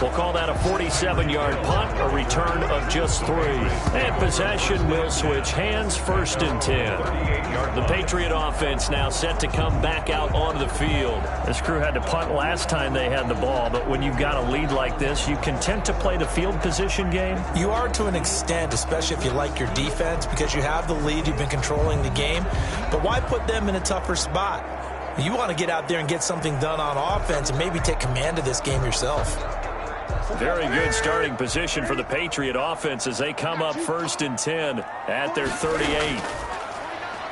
We'll call that a 47-yard punt, a return of just 3. And possession will switch hands, 1st and 10. The Patriot offense now set to come back out onto the field. This crew had to punt last time they had the ball, but when you've got a lead like this, you can tend to play the field position game. You are to an extent, especially if you like your defense, because you have the lead, you've been controlling the game. But why put them in a tougher spot? You want to get out there and get something done on offense and maybe take command of this game yourself. Very good starting position for the Patriot offense as they come up 1st and 10 at their 38.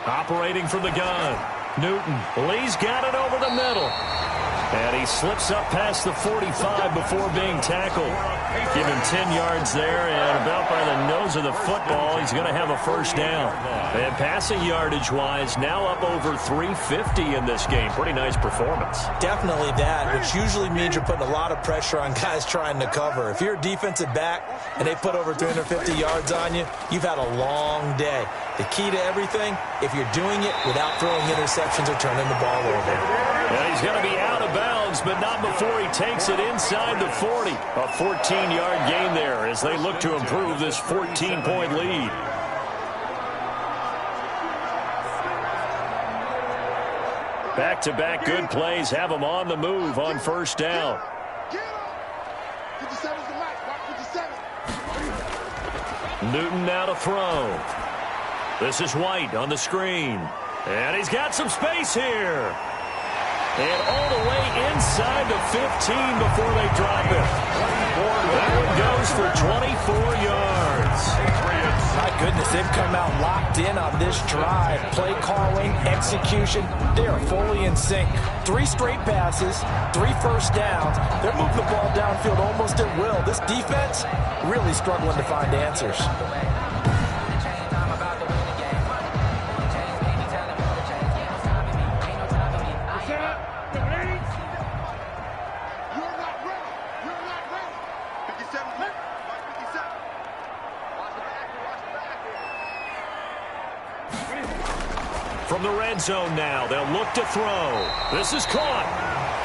Operating from the gun, Newton. Lee's got it over the middle. And he slips up past the 45 before being tackled. Give him 10 yards there, and about by the nose of the football, he's going to have a 1st down. And passing yardage-wise, now up over 350 in this game. Pretty nice performance. Definitely that, which usually means you're putting a lot of pressure on guys trying to cover. If you're a defensive back and they put over 350 yards on you, you've had a long day. The key to everything, if you're doing it without throwing interceptions or turning the ball over. And he's going to be out of bounds, but not before he takes it inside the 40. A 14-yard gain there as they look to improve this 14-point lead. Back-to-back good plays have them on the move on 1st down. Newton now to throw. This is White on the screen. And he's got some space here. And all the way inside the 15 before they drop it. That one goes for 24 yards. My goodness, they've come out locked in on this drive. Play calling, execution, they are fully in sync. 3 straight passes, 3 first downs. They're moving the ball downfield almost at will. This defense really struggling to find answers. From the red zone now, they'll look to throw. This is caught.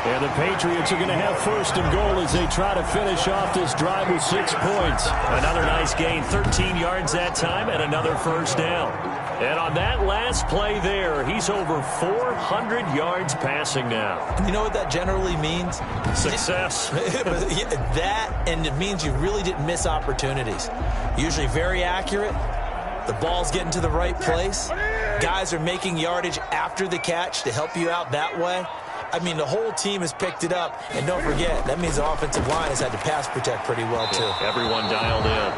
And the Patriots are going to have first and goal as they try to finish off this drive with 6 points. Another nice gain, 13 yards that time, and another first down. And on that last play there, he's over 400 yards passing now. You know what that generally means? Success. That, and it means you really didn't miss opportunities. Usually very accurate. The ball's getting to the right place. Guys are making yardage after the catch to help you out that way. I mean, the whole team has picked it up. And don't forget, that means the offensive line has had to pass protect pretty well, too. Everyone dialed in.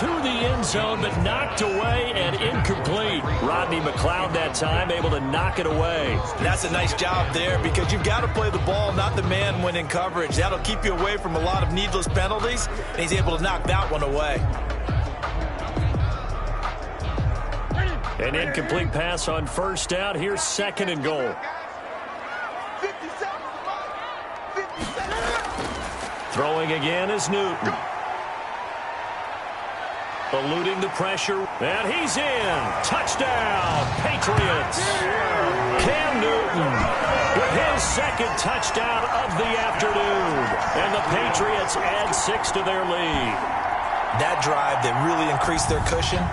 To the end zone, but knocked away and incomplete. Rodney McLeod that time able to knock it away. That's a nice job there because you've got to play the ball, not the man when in coverage. That'll keep you away from a lot of needless penalties, and he's able to knock that one away. An incomplete pass on first down. Here's second and goal. Throwing again is Newton. Eluding the pressure. And he's in. Touchdown, Patriots. Cam Newton with his second touchdown of the afternoon. And the Patriots add 6 to their lead. That drive that really increased their cushion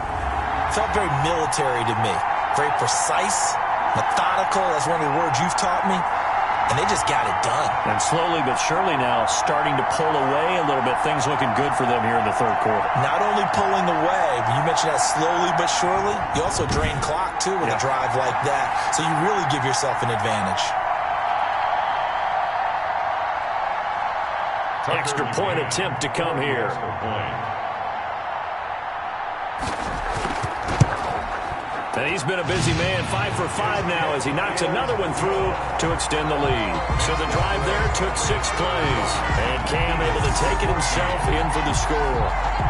felt very military to me. Very precise, methodical. That's one of the words you've taught me. And they just got it done. And slowly but surely now starting to pull away a little bit. Things looking good for them here in the third quarter. Not only pulling away, but you mentioned that slowly but surely. You also drain clock, too, with a drive like that. So you really give yourself an advantage. Extra point attempt to come here. And he's been a busy man, 5 for 5 now as he knocks another one through to extend the lead. So the drive there took 6 plays. And Cam able to take it himself in for the score.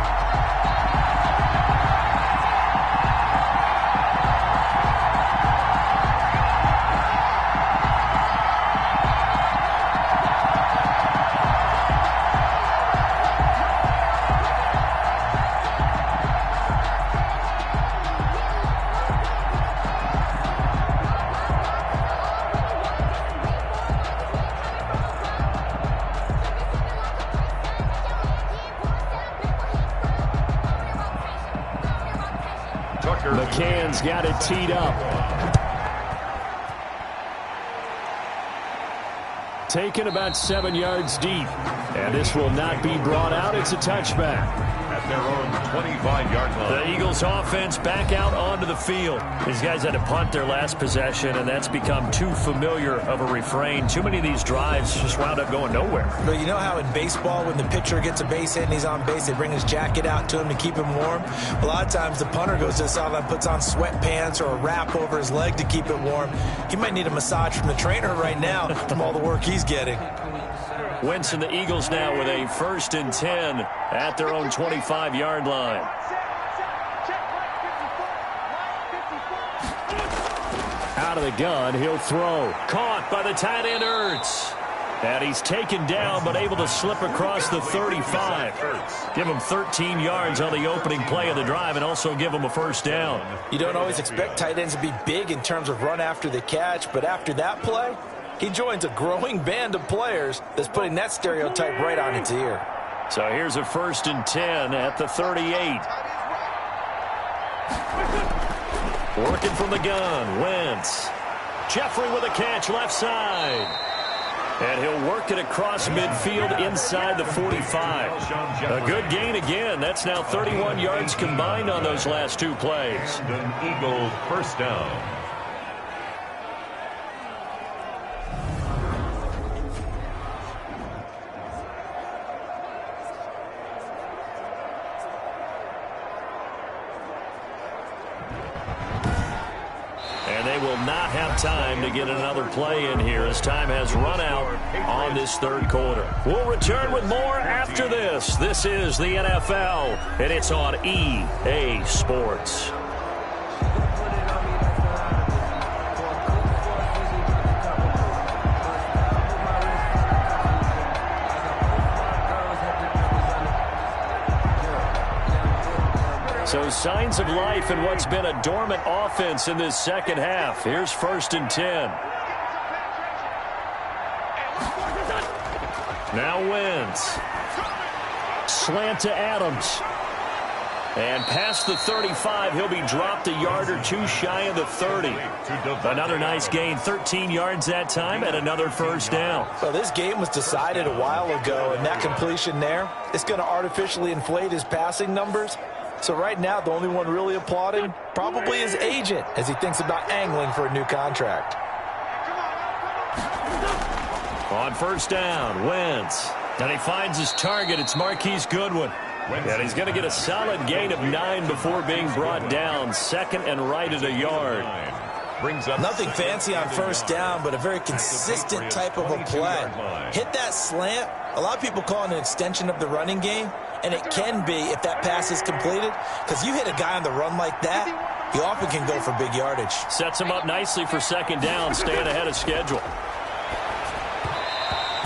McCann's got it teed up. Taken about 7 yards deep. And this will not be brought out. It's a touchback. At their own 25-yard line. The Eagles offense back out onto the field. These guys had to punt their last possession, and that's become too familiar of a refrain. Too many of these drives just wound up going nowhere. But you know how in baseball, when the pitcher gets a base hit and he's on base, they bring his jacket out to him to keep him warm? A lot of times the punter goes to the sideline, puts on sweatpants or a wrap over his leg to keep it warm. He might need a massage from the trainer right now from all the work he's getting. Wentz and the Eagles now with a 1st and 10 at their own 25-yard line. Out of the gun, he'll throw. Caught by the tight end, Ertz. And he's taken down, but able to slip across the 35. Give him 13 yards on the opening play of the drive and also give him a first down. You don't always expect tight ends to be big in terms of run after the catch, but after that play, he joins a growing band of players that's putting that stereotype right on its ear. So here's a 1st and 10 at the 38. Working from the gun, Wentz. Jeffrey with a catch left side. And he'll work it across midfield inside the 45. A good gain again. That's now 31 yards combined on those last 2 plays. An Eagle first down. And they will not have time to get another play in here as time has run out on this third quarter. We'll return with more after this. This is the NFL, and it's on EA Sports. So signs of life in what's been a dormant offense in this second half. Here's 1st and 10. Now Wentz. Slant to Adams. And past the 35, he'll be dropped a yard or two shy of the 30. Another nice gain, 13 yards that time, and another first down. So this game was decided a while ago, and that completion there, it's going to artificially inflate his passing numbers. So right now, the only one really applauding probably his agent as he thinks about angling for a new contract. On first down, Wentz. And he finds his target. It's Marquise Goodwin. And he's going to get a solid gain of 9 before being brought down. Second and right at a yard. Nothing fancy on first down, but a very consistent type of a play. Hit that slant. A lot of people call it an extension of the running game, and it can be if that pass is completed, because you hit a guy on the run like that, he often can go for big yardage. Sets him up nicely for second down, staying ahead of schedule.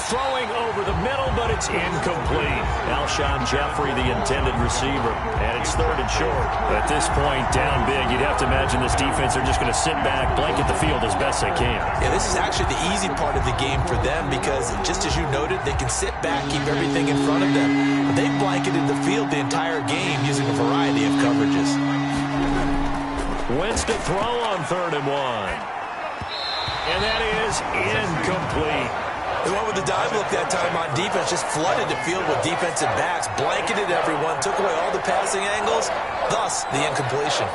Throwing over the middle, but it's incomplete. Alshon Jeffrey, the intended receiver. And it's 3rd and short. At this point, down big, you'd have to imagine this defense are just going to sit back, blanket the field as best they can. Yeah, this is actually the easy part of the game for them because, just as you noted, they can sit back, keep everything in front of them. But they've blanketed the field the entire game using a variety of coverages. Wentz to throw on 3rd and 1. And that is incomplete. They went with the dive look that time on defense, just flooded the field with defensive backs, blanketed everyone, took away all the passing angles, thus the incompletion.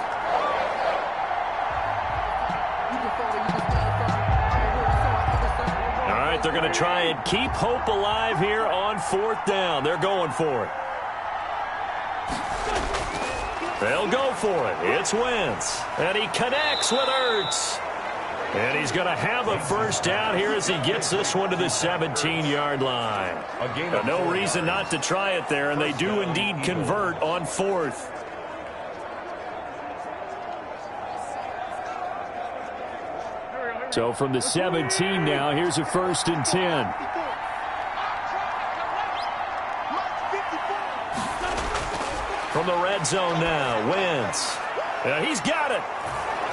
All right, they're going to try and keep hope alive here on 4th down. They're going for it. They'll go for it. It's Wentz, and he connects with Ertz. And he's going to have a first down here as he gets this one to the 17-yard line. No reason not to try it there, and they do indeed convert on 4th. So from the 17 now, here's a 1st and 10. From the red zone now, Wentz. He's got it.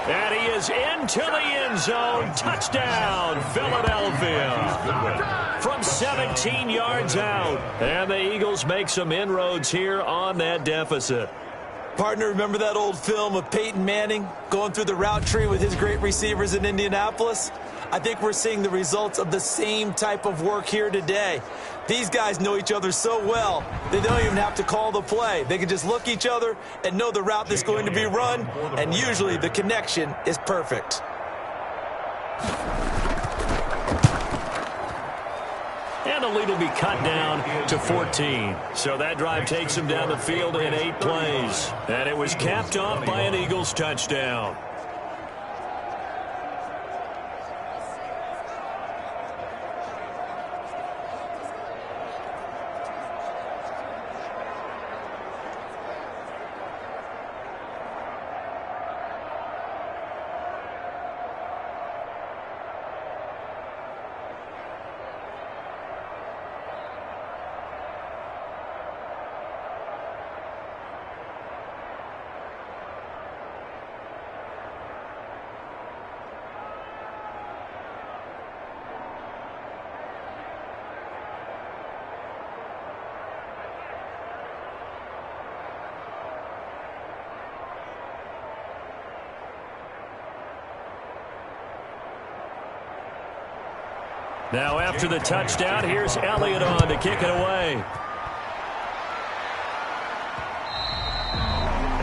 And he is into the end zone. Touchdown, Philadelphia. From 17 yards out. And the Eagles make some inroads here on that deficit. Partner, remember that old film of Peyton Manning going through the route tree with his great receivers in Indianapolis? I think we're seeing the results of the same type of work here today. These guys know each other so well, they don't even have to call the play. They can just look each other and know the route that's going to be run, and usually the connection is perfect. And the lead will be cut down to 14. So that drive takes them down the field in 8 plays. And it was capped off by an Eagles touchdown. Now after the touchdown, here's Elliott on to kick it away.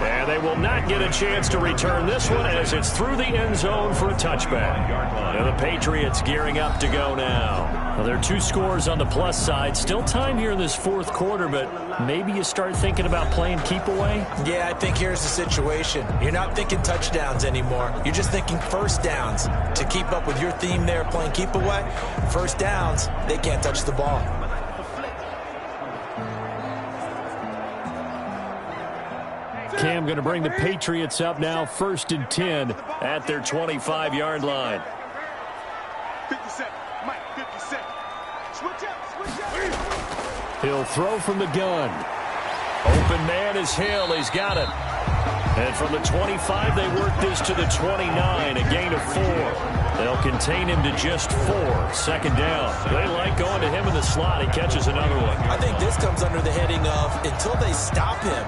And they they will not get a chance to return this one as it's through the end zone for a touchback. And the Patriots gearing up to go now. Well, there are 2 scores on the plus side. Still time here in this fourth quarter, but maybe you start thinking about playing keep away? Yeah, I think here's the situation. You're not thinking touchdowns anymore. You're just thinking first downs. To keep up with your theme there, playing keep away, first downs, they can't touch the ball. Cam going to bring the Patriots up now, 1st and 10 at their 25-yard line. 57, Mike, 57. Switch out. He'll throw from the gun. Open man is Hill. He's got it. And from the 25, they work this to the 29, a gain of 4. They'll contain him to just 4. 2nd down. They like going to him in the slot. He catches another one. I think this comes under the heading of until they stop him,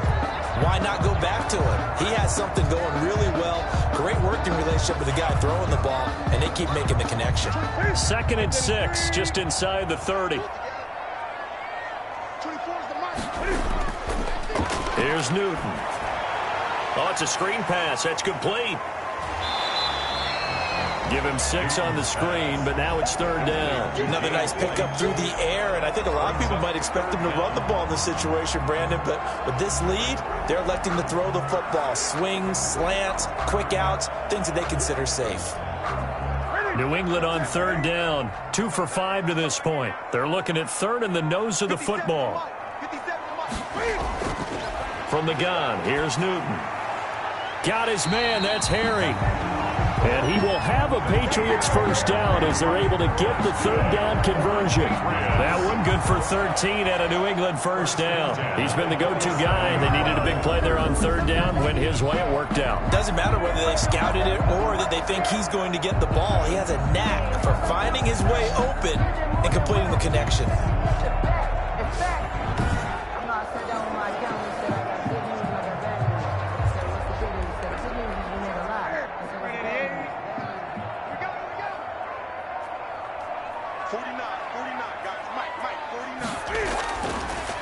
why not go back to him? He has something going really well. Great working relationship with the guy throwing the ball, and they keep making the connection. 2nd and 6, just inside the 30. Here's Newton. Oh, it's a screen pass. That's complete. Give him 6 on the screen, but now it's 3rd down. Another nice pickup through the air, and I think a lot of people might expect him to run the ball in this situation, Brandon, but with this lead, they're electing to throw the football. Swings, slants, quick outs, things that they consider safe. New England on 3rd down, 2 for 5 to this point. They're looking at 3rd and the nose of the football. From the gun, here's Newton. Got his man, that's Harry. And he will have a Patriots 1st down as they're able to get the 3rd down conversion. That one good for 13 at a New England 1st down. He's been the go-to guy. They needed a big play there on 3rd down. Went his way, it worked out. Doesn't matter whether they've scouted it or that they think he's going to get the ball. He has a knack for finding his way open and completing the connection.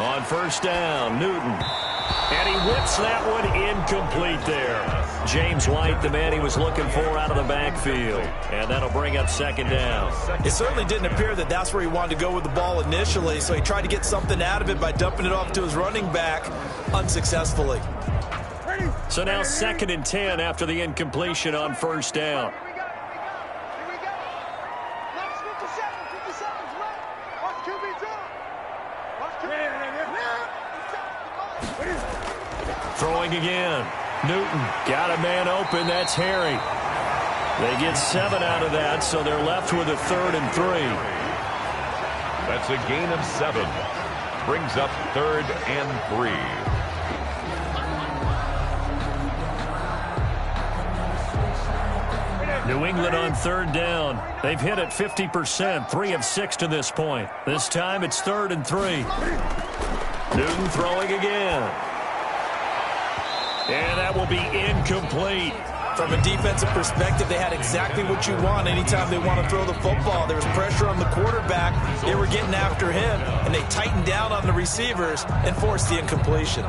On 1st down, Newton. And he whips that one incomplete there. James White, the man he was looking for out of the backfield. And that'll bring up 2nd down. It certainly didn't appear that that's where he wanted to go with the ball initially, so he tried to get something out of it by dumping it off to his running back unsuccessfully. So now 2nd and 10 after the incompletion on 1st down. Throwing again. Newton got a man open. That's Harry. They get 7 out of that, so they're left with a 3rd and 3. That's a gain of 7. Brings up 3rd and 3. New England on 3rd down. They've hit it 50%, 3 of 6 to this point. This time it's 3rd and 3. Newton throwing again. And that will be incomplete. From a defensive perspective, they had exactly what you want anytime they want to throw the football. There was pressure on the quarterback. They were getting after him, and they tightened down on the receivers and forced the incompletion.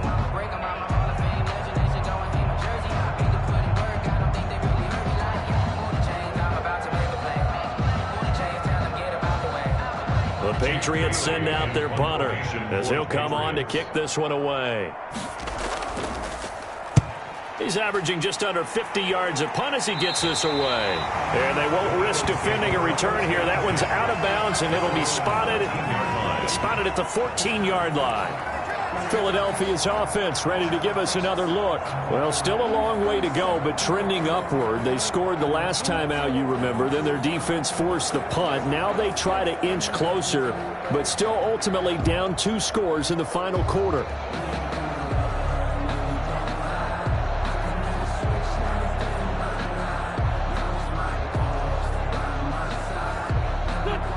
The Patriots send out their punter as he'll come on to kick this one away. He's averaging just under 50 yards a punt as he gets this away. And they won't risk defending a return here. That one's out of bounds, and it'll be spotted at the 14-yard line. Philadelphia's offense ready to give us another look. Well, still a long way to go, but trending upward. They scored the last time out, you remember. Then their defense forced the punt. Now they try to inch closer, but still ultimately down 2 scores in the final quarter.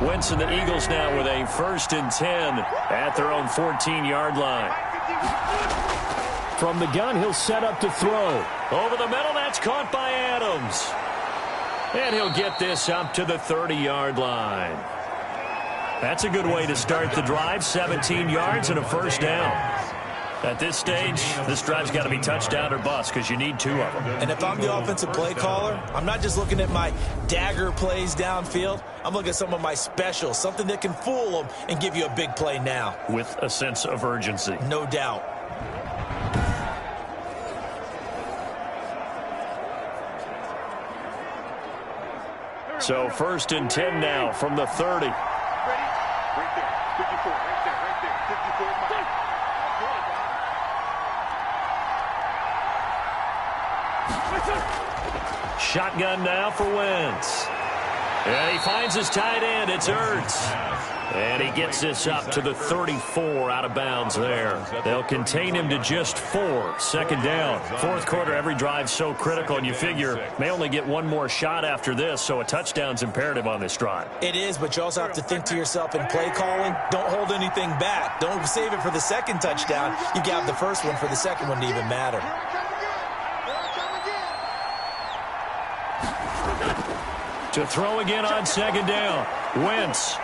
Wentz and the Eagles now with a 1st and 10 at their own 14-yard line. From the gun, he'll set up to throw. Over the middle, that's caught by Adams. And he'll get this up to the 30-yard line. That's a good way to start the drive, 17 yards and a 1st down. At this stage, this drive's got to be touchdown or bust because you need 2 of them. And if I'm the offensive play caller, I'm not just looking at my dagger plays downfield. I'm looking at some of my specials, something that can fool them and give you a big play now. With a sense of urgency. No doubt. So 1st and 10 now from the 30. Ready? Right there. 54. Right there. 54. Shotgun now for Wentz. And he finds his tight end. It's Ertz. And he gets this up to the 34 out of bounds there. They'll contain him to just 4. 2nd down. 4th quarter, every drive's so critical, and you figure may only get 1 more shot after this, so a touchdown's imperative on this drive. It is, but you also have to think to yourself in play calling, don't hold anything back. Don't save it for the 2nd touchdown. You got the 1st one for the 2nd one to even matter. To throw again on 2nd down. Wentz.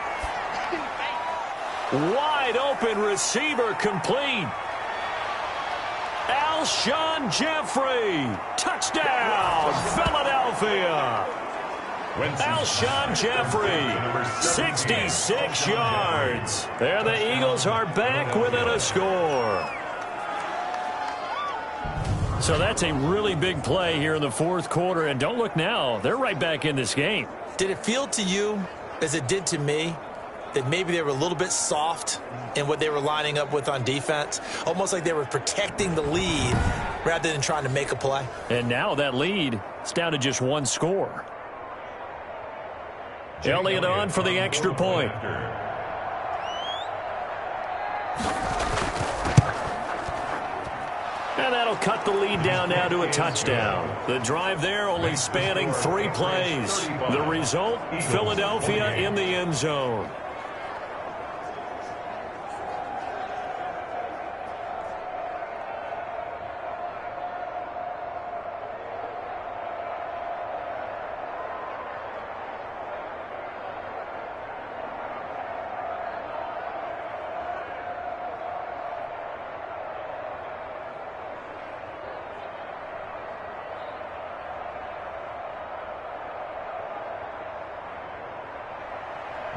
Wide open receiver complete. Alshon Jeffrey. Touchdown, Philadelphia. Alshon Jeffrey, 66 yards. There the Eagles are back within a score. So that's a really big play here in the 4th quarter. And don't look now, they're right back in this game. Did it feel to you, as it did to me, that maybe they were a little bit soft in what they were lining up with on defense? Almost like they were protecting the lead rather than trying to make a play. And now that lead is down to just 1 score. Elliott on for the extra point. And that'll cut the lead down now to a touchdown. The drive there only spanning 3 plays. The result, Philadelphia in the end zone.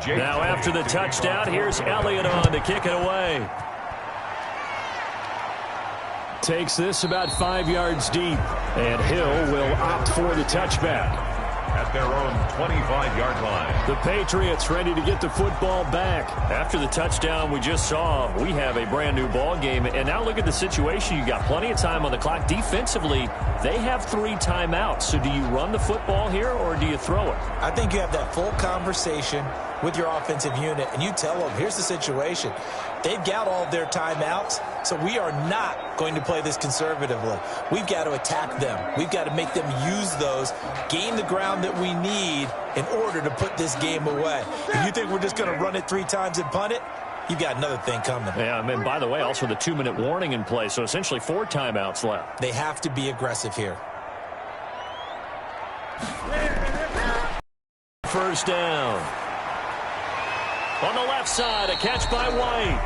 Now after the touchdown, here's Elliott on to kick it away. Takes this about 5 yards deep, and Hill will opt for the touchback. At their own 25-yard line. The Patriots ready to get the football back. After the touchdown we just saw, we have a brand new ball game. And now look at the situation. You got plenty of time on the clock. Defensively, they have 3 timeouts. So do you run the football here or do you throw it? I think you have that full conversation with your offensive unit, and you tell them, here's the situation. They've got all of their timeouts, so we are not going to play this conservatively. We've got to attack them. We've got to make them use those, gain the ground that we need in order to put this game away. If you think we're just going to run it 3 times and punt it, you've got another thing coming. Yeah, I mean, by the way, also the 2-minute warning in play, so essentially 4 timeouts left. They have to be aggressive here. 1st down. On the left side, a catch by White.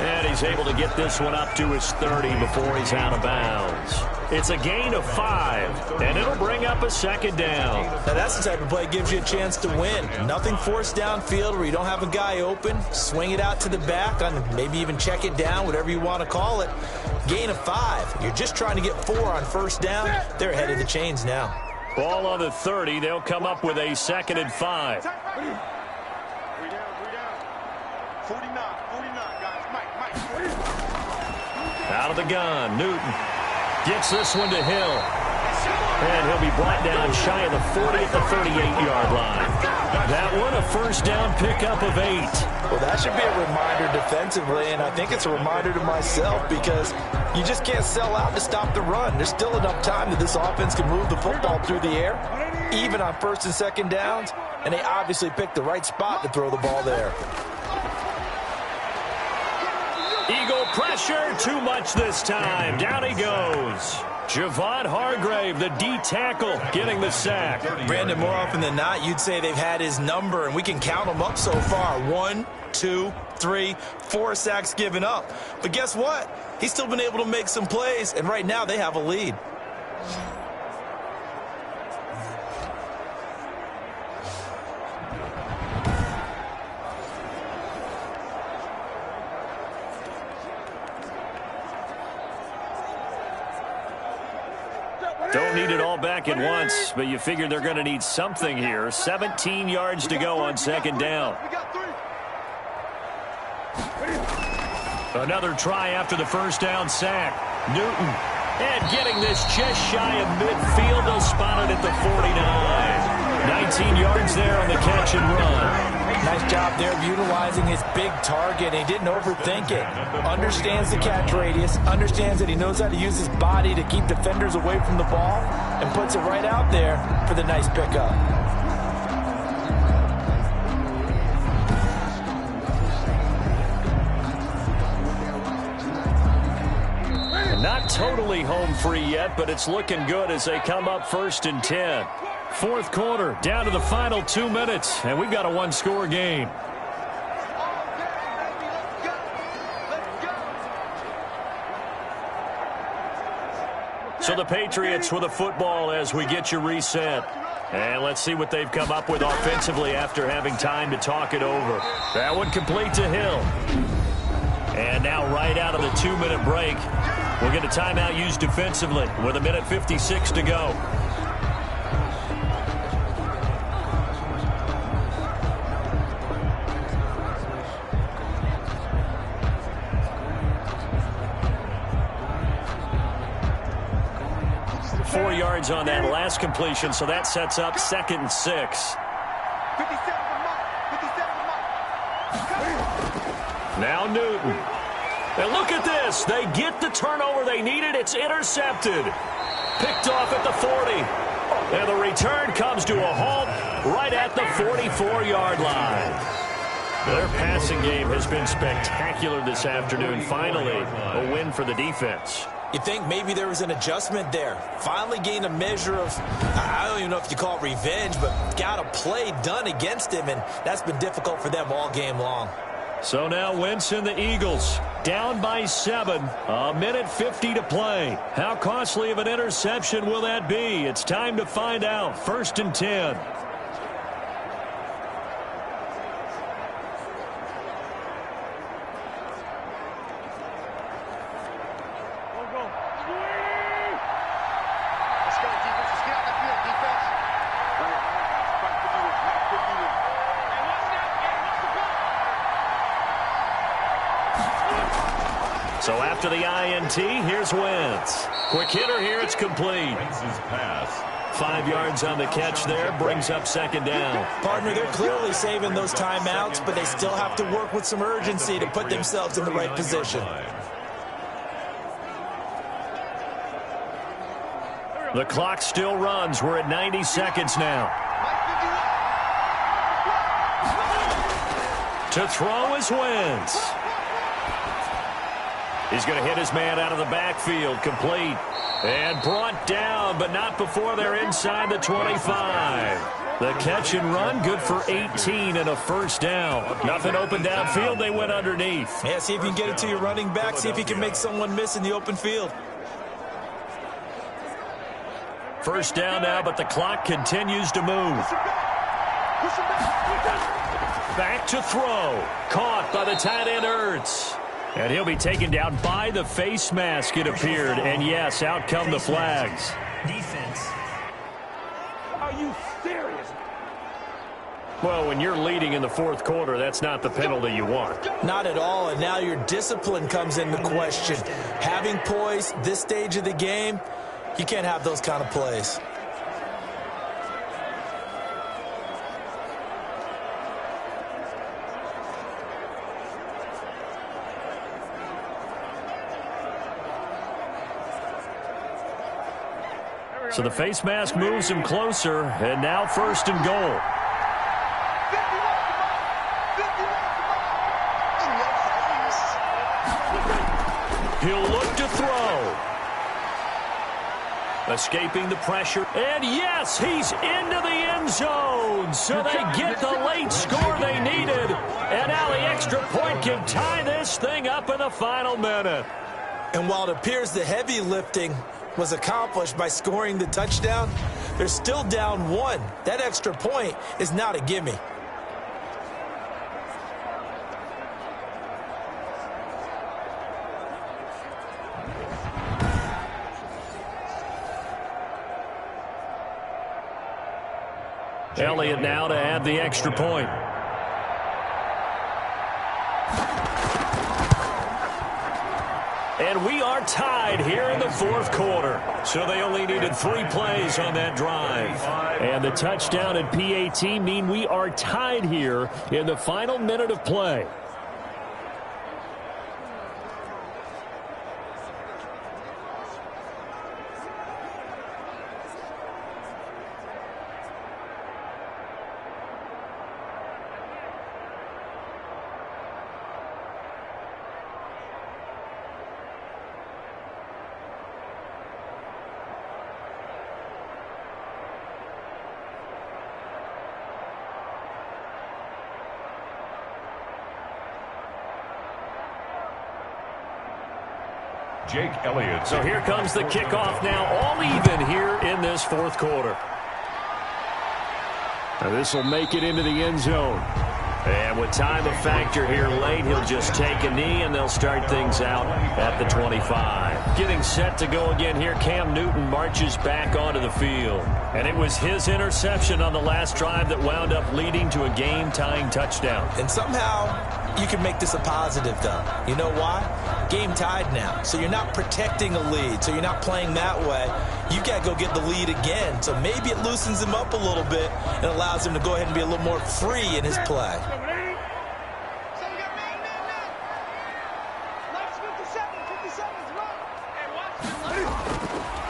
And he's able to get this one up to his 30 before he's out of bounds. It's a gain of 5, and it'll bring up a 2nd down. Now that's the type of play that gives you a chance to win. Nothing forced downfield where you don't have a guy open. Swing it out to the back, and maybe even check it down, whatever you want to call it. Gain of 5. You're just trying to get 4 on 1st down. They're ahead of the chains now. Ball on the 30. They'll come up with a 2nd and 5. 49, guys. Mike. Out of the gun, Newton gets this one to Hill. And he'll be brought down shy of the 40 at the 38-yard line. That one, a 1st down pickup of 8. Well, that should be a reminder defensively, and I think it's a reminder to myself because you just can't sell out to stop the run. There's still enough time that this offense can move the football through the air, even on 1st and 2nd downs, and they obviously picked the right spot to throw the ball there. Eagle pressure, too much this time. Down he goes. Javon Hargrave, the D tackle, getting the sack. Brandon, more often than not, you'd say they've had his number, and we can count them up so far. 1, 2, 3, 4 sacks given up. But guess what? He's still been able to make some plays, and right now they have a lead. Don't need it all back at once, but you figure they're going to need something here. 17 yards to go on second down. Another try after the first down sack. Newton. And getting this just shy of midfield. They'll spot it at the 49. 19 yards there on the catch and run. Nice job there of utilizing his big target. He didn't overthink it. Understands the catch radius. Understands that he knows how to use his body to keep defenders away from the ball. And puts it right out there for the nice pickup. Not totally home free yet, but it's looking good as they come up 1st and 10. Fourth quarter, down to the final 2 minutes, and we've got a one-score game. So the Patriots with a football as we get you reset. And let's see what they've come up with offensively after having time to talk it over. That one complete to Hill. And now right out of the 2-minute break, we'll get a timeout used defensively with 1:56 to go. On that last completion, so that sets up 2nd and 6. Now Newton. And look at this. They get the turnover they needed. It's intercepted. Picked off at the 40. And the return comes to a halt right at the 44-yard line. Their passing game has been spectacular this afternoon. Finally, a win for the defense. You think maybe there was an adjustment there. Finally gained a measure of, I don't even know if you call it revenge, but got a play done against him, and that's been difficult for them all game long. So now Wentz and the Eagles down by 7. 1:50 to play. How costly of an interception will that be? It's time to find out. 1st and 10. So after the INT, here's Wentz. Quick hitter here, it's complete. Wentz's pass. 5 yards on the catch there, brings up 2nd down. Partner, they're clearly saving those timeouts, but they still have to work with some urgency to put themselves in the right position. The clock still runs. We're at 90 seconds now. To throw is Wentz. He's going to hit his man out of the backfield. Complete. And brought down, but not before they're inside the 25. The catch and run, good for 18 and a 1st down. Nothing open downfield. They went underneath. Yeah, see if you can get it to your running back. See if you can make someone miss in the open field. 1st down now, but the clock continues to move. Back to throw. Caught by the tight end, Ertz. And he'll be taken down by the face mask, it appeared. And, yes, out come the flags. Defense. Are you serious? Well, when you're leading in the 4th quarter, that's not the penalty you want. Not at all, and now your discipline comes into question. Having poise this stage of the game, you can't have those kind of plays. So the face mask moves him closer, and now 1st and goal. He'll look to throw. Escaping the pressure. And yes, he's into the end zone. So they get the late score they needed. And now the extra point can tie this thing up in the final minute. And while it appears the heavy lifting was accomplished by scoring the touchdown, they're still down 1. That extra point is not a gimme. Elliott now to add the extra point. And we are tied here in the fourth quarter. So they only needed 3 plays on that drive. And the touchdown and PAT mean we are tied here in the final minute of play. Jake Elliott. So here comes the kickoff now, all even here in this fourth quarter. Now this will make it into the end zone. And with time a factor here late, he'll just take a knee and they'll start things out at the 25. Getting set to go again here, Cam Newton marches back onto the field. And it was his interception on the last drive that wound up leading to a game-tying touchdown. And somehow you can make this a positive, though. You know why? Game tied now. So you're not protecting a lead. So you're not playing that way. You got to go get the lead again. So maybe it loosens him up a little bit and allows him to go ahead and be a little more free in his play.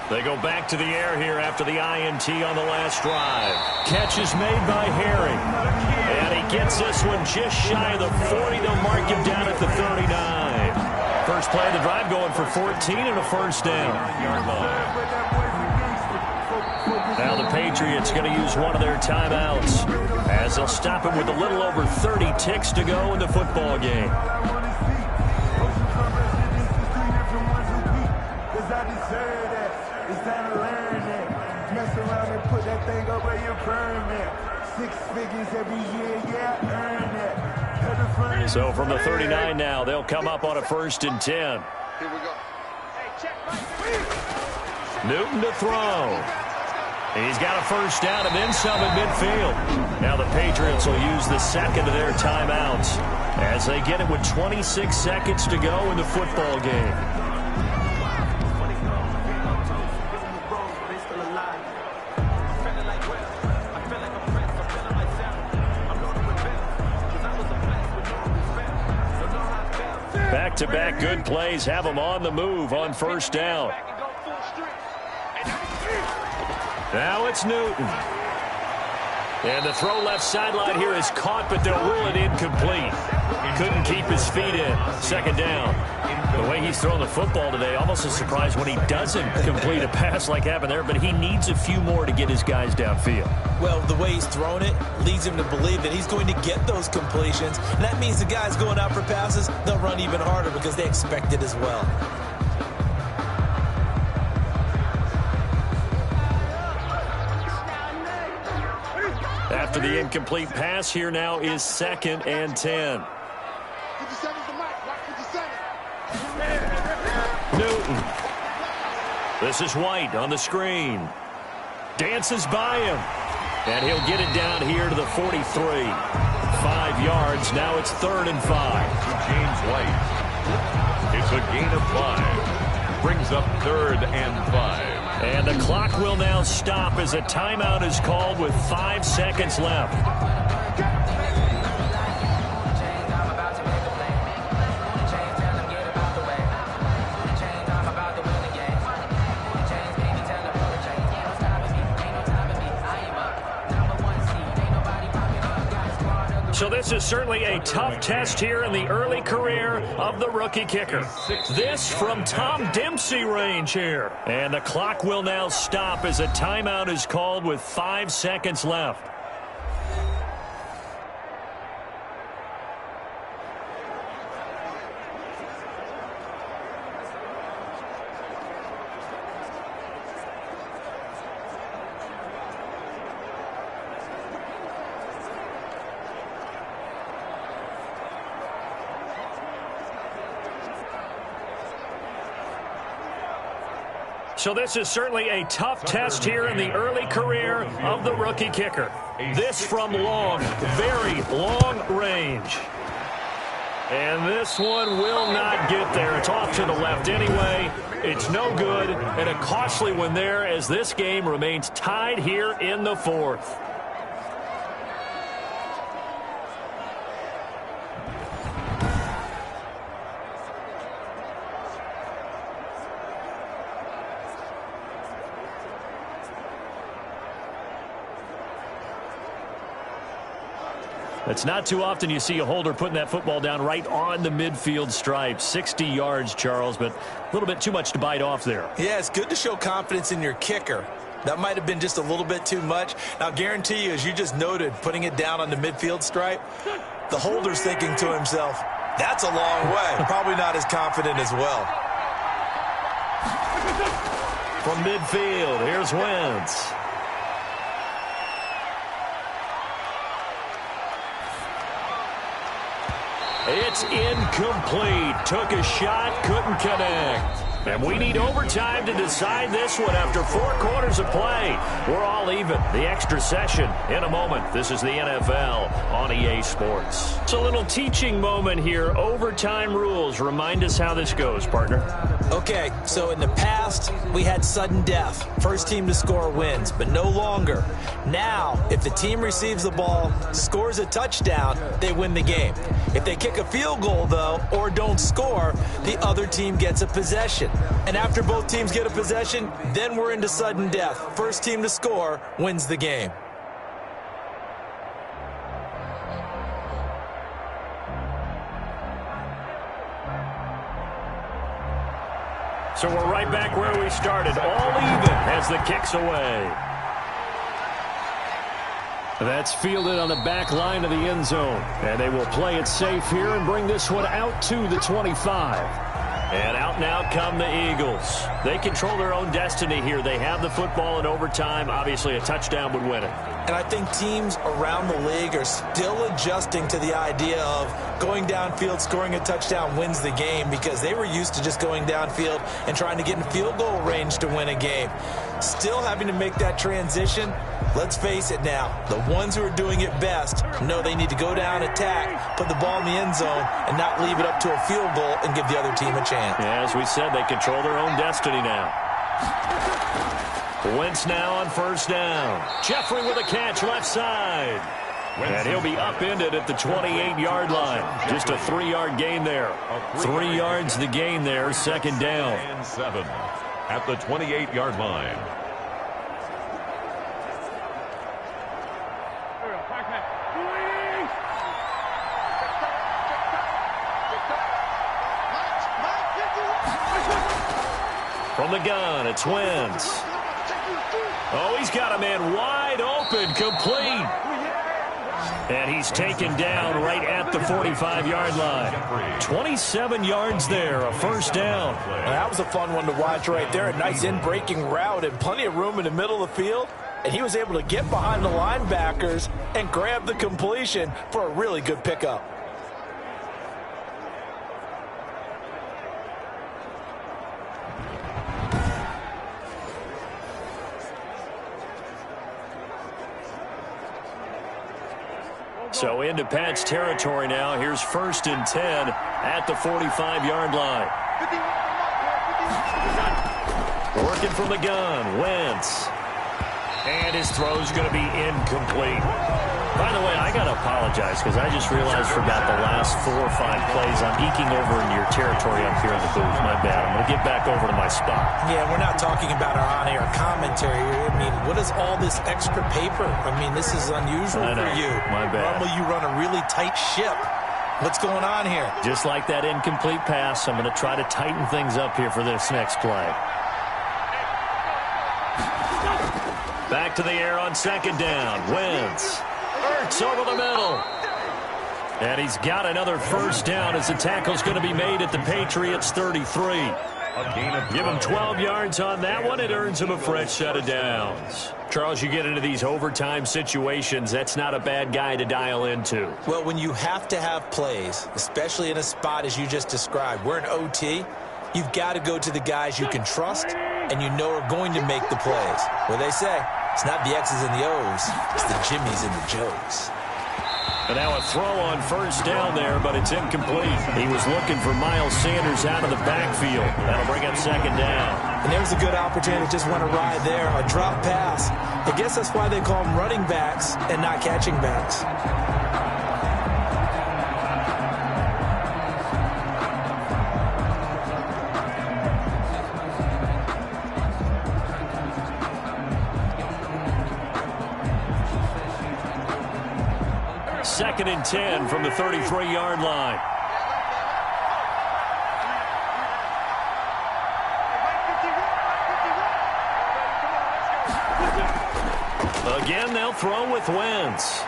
They go back to the air here after the INT on the last drive. Catch is made by Harry. And he gets this one just shy of the 40. They'll mark him down at the 39. First play of the drive going for 14 and a first down. Now the Patriots going to use one of their timeouts as they'll stop him with a little over 30 ticks to go in the football game. So from the 39 now, they'll come up on a 1st and 10. Here we go. Newton to throw. He's got a first down and then some at midfield. Now the Patriots will use the second of their timeouts as they get it with 26 seconds to go in the football game. Back-to-back good plays have them on the move on first down. Now it's Newton. And the throw left sideline here is caught, but they'll rule it incomplete. Couldn't keep his feet in. Second down. The way he's thrown the football today, almost a surprise when he doesn't complete a pass like happened there, but he needs a few more to get his guys downfield. Well, the way he's thrown it leads him to believe that he's going to get those completions. And that means the guys going out for passes, they'll run even harder because they expect it as well. After the incomplete pass, here now is 2nd and 10. Newton. This is White on the screen. Dances by him. And he'll get it down here to the 43. 5 yards. Now it's 3rd and 5. James White. It's a gain of 5. Brings up 3rd and 5. And the clock will now stop as a timeout is called with 5 seconds left. So this is certainly a tough test here in the early career of the rookie kicker. This from Tom Dempsey range here. And the clock will now stop as a timeout is called with 5 seconds left. So this is certainly a tough test here in the early career of the rookie kicker. This from long, very long range. And this one will not get there. It's off to the left anyway. It's no good, and a costly one there as this game remains tied here in the fourth. It's not too often you see a holder putting that football down right on the midfield stripe. 60 yards, Charles, but a little bit too much to bite off there. Yeah, it's good to show confidence in your kicker. That might have been just a little bit too much. Now, guarantee you, as you just noted, putting it down on the midfield stripe, the holder's thinking to himself, that's a long way. Probably not as confident as well. From midfield, here's Wentz. It's incomplete. Took a shot, couldn't connect. And we need overtime to decide this one after 4 quarters of play. We're all even. The extra session in a moment. This is the NFL on EA Sports. It's a little teaching moment here. Overtime rules. Remind us how this goes, partner. Okay, so in the past, we had sudden death. First team to score wins, but no longer. Now, if the team receives the ball, scores a touchdown, they win the game. If they kick a field goal, though, or don't score, the other team gets a possession. And after both teams get a possession, then we're into sudden death. First team to score wins the game. So we're right back where we started, all even as the kick's away. That's fielded on the back line of the end zone. And they will play it safe here and bring this one out to the 25. And out now come the Eagles. They control their own destiny here. They have the football in overtime. Obviously, a touchdown would win it. And I think teams around the league are still adjusting to the idea of going downfield, scoring a touchdown wins the game, because they were used to just going downfield and trying to get in field goal range to win a game. Still having to make that transition. Let's face it now, the ones who are doing it best know they need to go down, attack, put the ball in the end zone, and not leave it up to a field goal and give the other team a chance. Yeah, as we said, they control their own destiny now. Wentz now on first down. Jeffrey with a catch left side. And he'll be upended at the 28-yard line. Just a 3-yard gain there. 3 yards the gain there, second down. And 7 at the 28-yard line. From the gun, it's Wentz. Oh, he's got a man wide open, complete. And he's taken down right at the 45-yard line. 27 yards there, a first down. Well, that was a fun one to watch right there. A nice in-breaking route and plenty of room in the middle of the field. And he was able to get behind the linebackers and grab the completion for a really good pickup. So into Pat's territory now. Here's 1st and 10 at the 45-yard line. Working from the gun, Wentz. And his throw's going to be incomplete. By the way, I got to apologize because I just realized for about the last 4 or 5 plays, I'm eking over into your territory up here in the booth. My bad. I'm going to get back over to my spot. Yeah, we're not talking about our on-air commentary here. I mean, what is all this extra paper? I mean, this is unusual for you. My bad. Normally you run a really tight ship. What's going on here? Just like that incomplete pass, I'm going to try to tighten things up here for this next play. Back to the air on second down. Wentz. Ertz over the middle. And he's got another first down as the tackle's going to be made at the Patriots 33. Give him 12 yards on that one. It earns him a fresh set of downs. Charles, you get into these overtime situations, that's not a bad guy to dial into. Well, when you have to have plays, especially in a spot as you just described, we're in OT, you've got to go to the guys you can trust and you know are going to make the plays. What they say, it's not the X's and the O's, it's the Jimmies and the Joes. And now a throw on first down there, but it's incomplete. He was looking for Miles Sanders out of the backfield. That'll bring up second down. And there's a good opportunity to just want to ride there, a drop pass. I guess that's why they call them running backs and not catching backs. Second and 10 from the 33-yard line. Again, they'll throw with Wentz.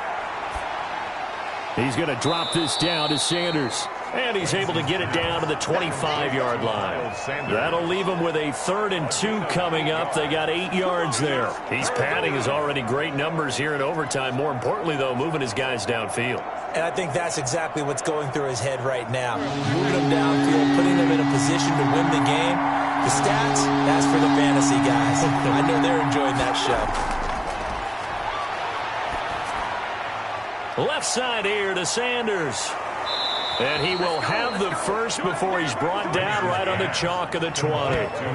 He's going to drop this down to Sanders. And he's able to get it down to the 25-yard line. That'll leave him with a 3rd and 2 coming up. They got 8 yards there. He's padding his already great numbers here in overtime. More importantly, though, moving his guys downfield. And I think that's exactly what's going through his head right now. Moving them downfield, putting them in a position to win the game. The stats, that's for the fantasy guys. I know they're enjoying that show. Left side here to Sanders. And he will have the first before he's brought down right on the chalk of the 20.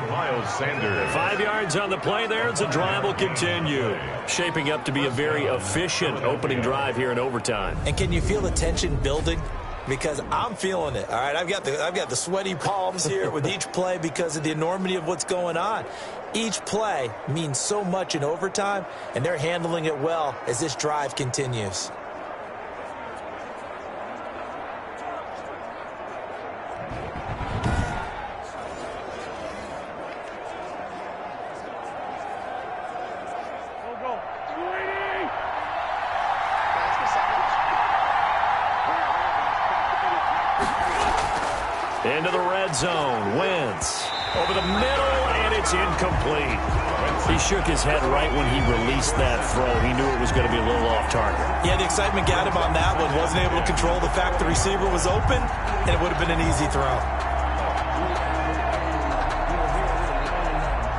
Miles Sanders. 5 yards on the play there as the drive will continue. Shaping up to be a very efficient opening drive here in overtime. And can you feel the tension building? Because I'm feeling it. All right, I've got the sweaty palms here with each play because of the enormity of what's going on. Each play means so much in overtime, and they're handling it well as this drive continues. Into the red zone. Wentz over the middle, and it's incomplete. He shook his head right when he released that throw. He knew it was going to be a little off target. Yeah, the excitement got him on that one. Wasn't able to control the fact the receiver was open, and it would have been an easy throw.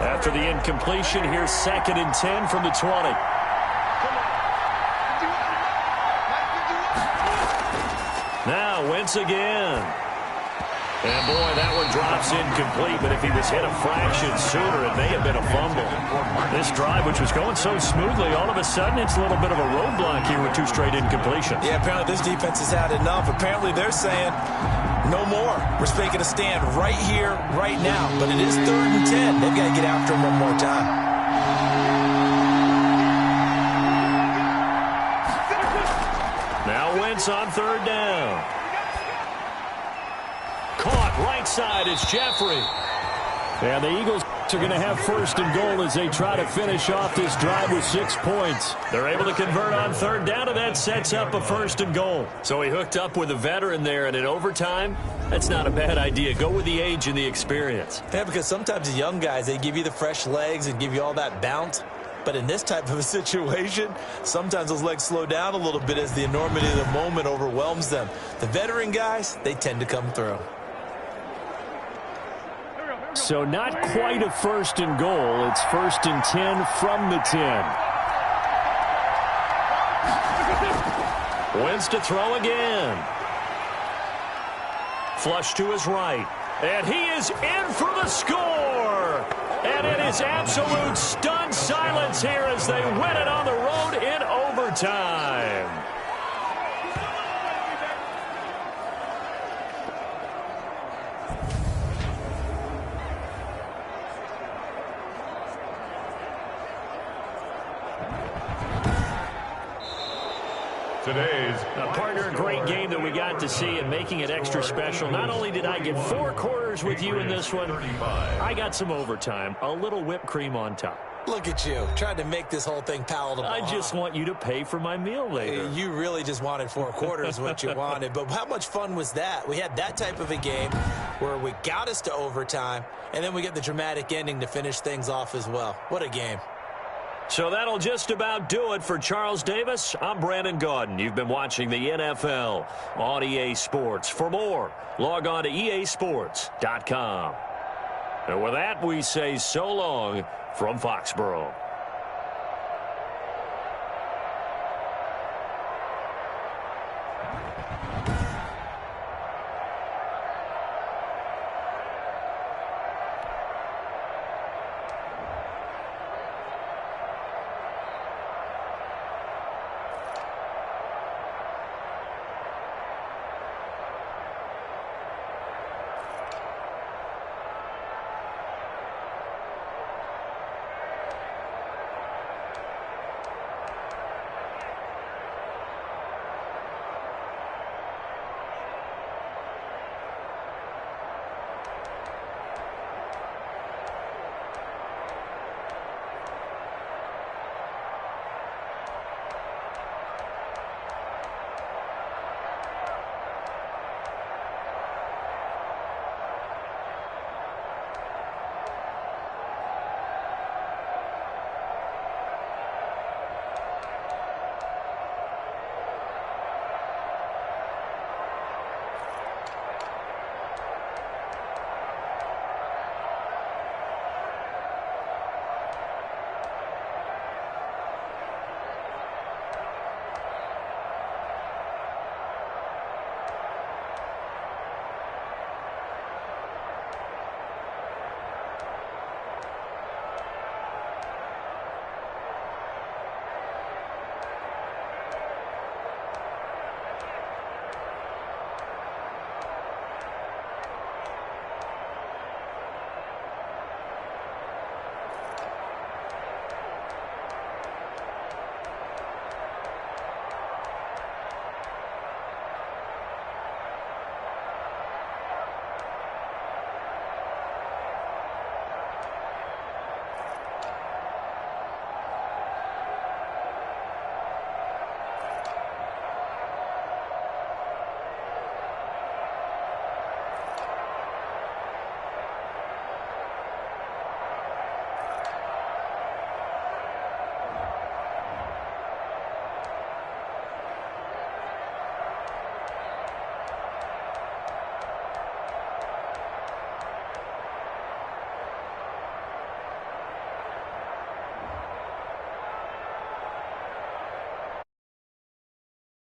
After the incompletion, here's 2nd and 10 from the 20. Now Wentz again. And, boy, that one drops incomplete, but if he was hit a fraction sooner, it may have been a fumble. This drive, which was going so smoothly, all of a sudden it's a little bit of a roadblock here with 2 straight incompletions. Yeah, apparently this defense has had enough. Apparently they're saying, no more. We're making a stand right here, right now. But it is 3rd and 10. They've got to get after him one more time. Now Wentz on 3rd down. Caught right side is Jeffrey. And the Eagles are going to have 1st and goal as they try to finish off this drive with 6 points. They're able to convert on 3rd down, and that sets up a 1st and goal. So he hooked up with a veteran there, and in overtime, that's not a bad idea. Go with the age and the experience. Yeah, because sometimes the young guys, they give you the fresh legs and give you all that bounce. But in this type of a situation, sometimes those legs slow down a little bit as the enormity of the moment overwhelms them. The veteran guys, they tend to come through. So not quite a 1st and goal. It's 1st and 10 from the 10. Wentz to throw again. Flush to his right. And he is in for the score. And it is absolute stunned silence here as they win it on the road in overtime. Today's Partner, a great game that we got to see and making it extra special. Not only did I get 4 quarters with you in this one, I got some overtime, a little whipped cream on top. Look at you, trying to make this whole thing palatable. I just want you to pay for my meal later. You really just wanted 4 quarters, what you wanted. But how much fun was that? We had that type of a game where we got us to overtime, and then we get the dramatic ending to finish things off as well. What a game. So that'll just about do it for Charles Davis. I'm Brandon Gaudin. You've been watching the NFL on EA Sports. For more, log on to easports.com. And with that, we say so long from Foxborough.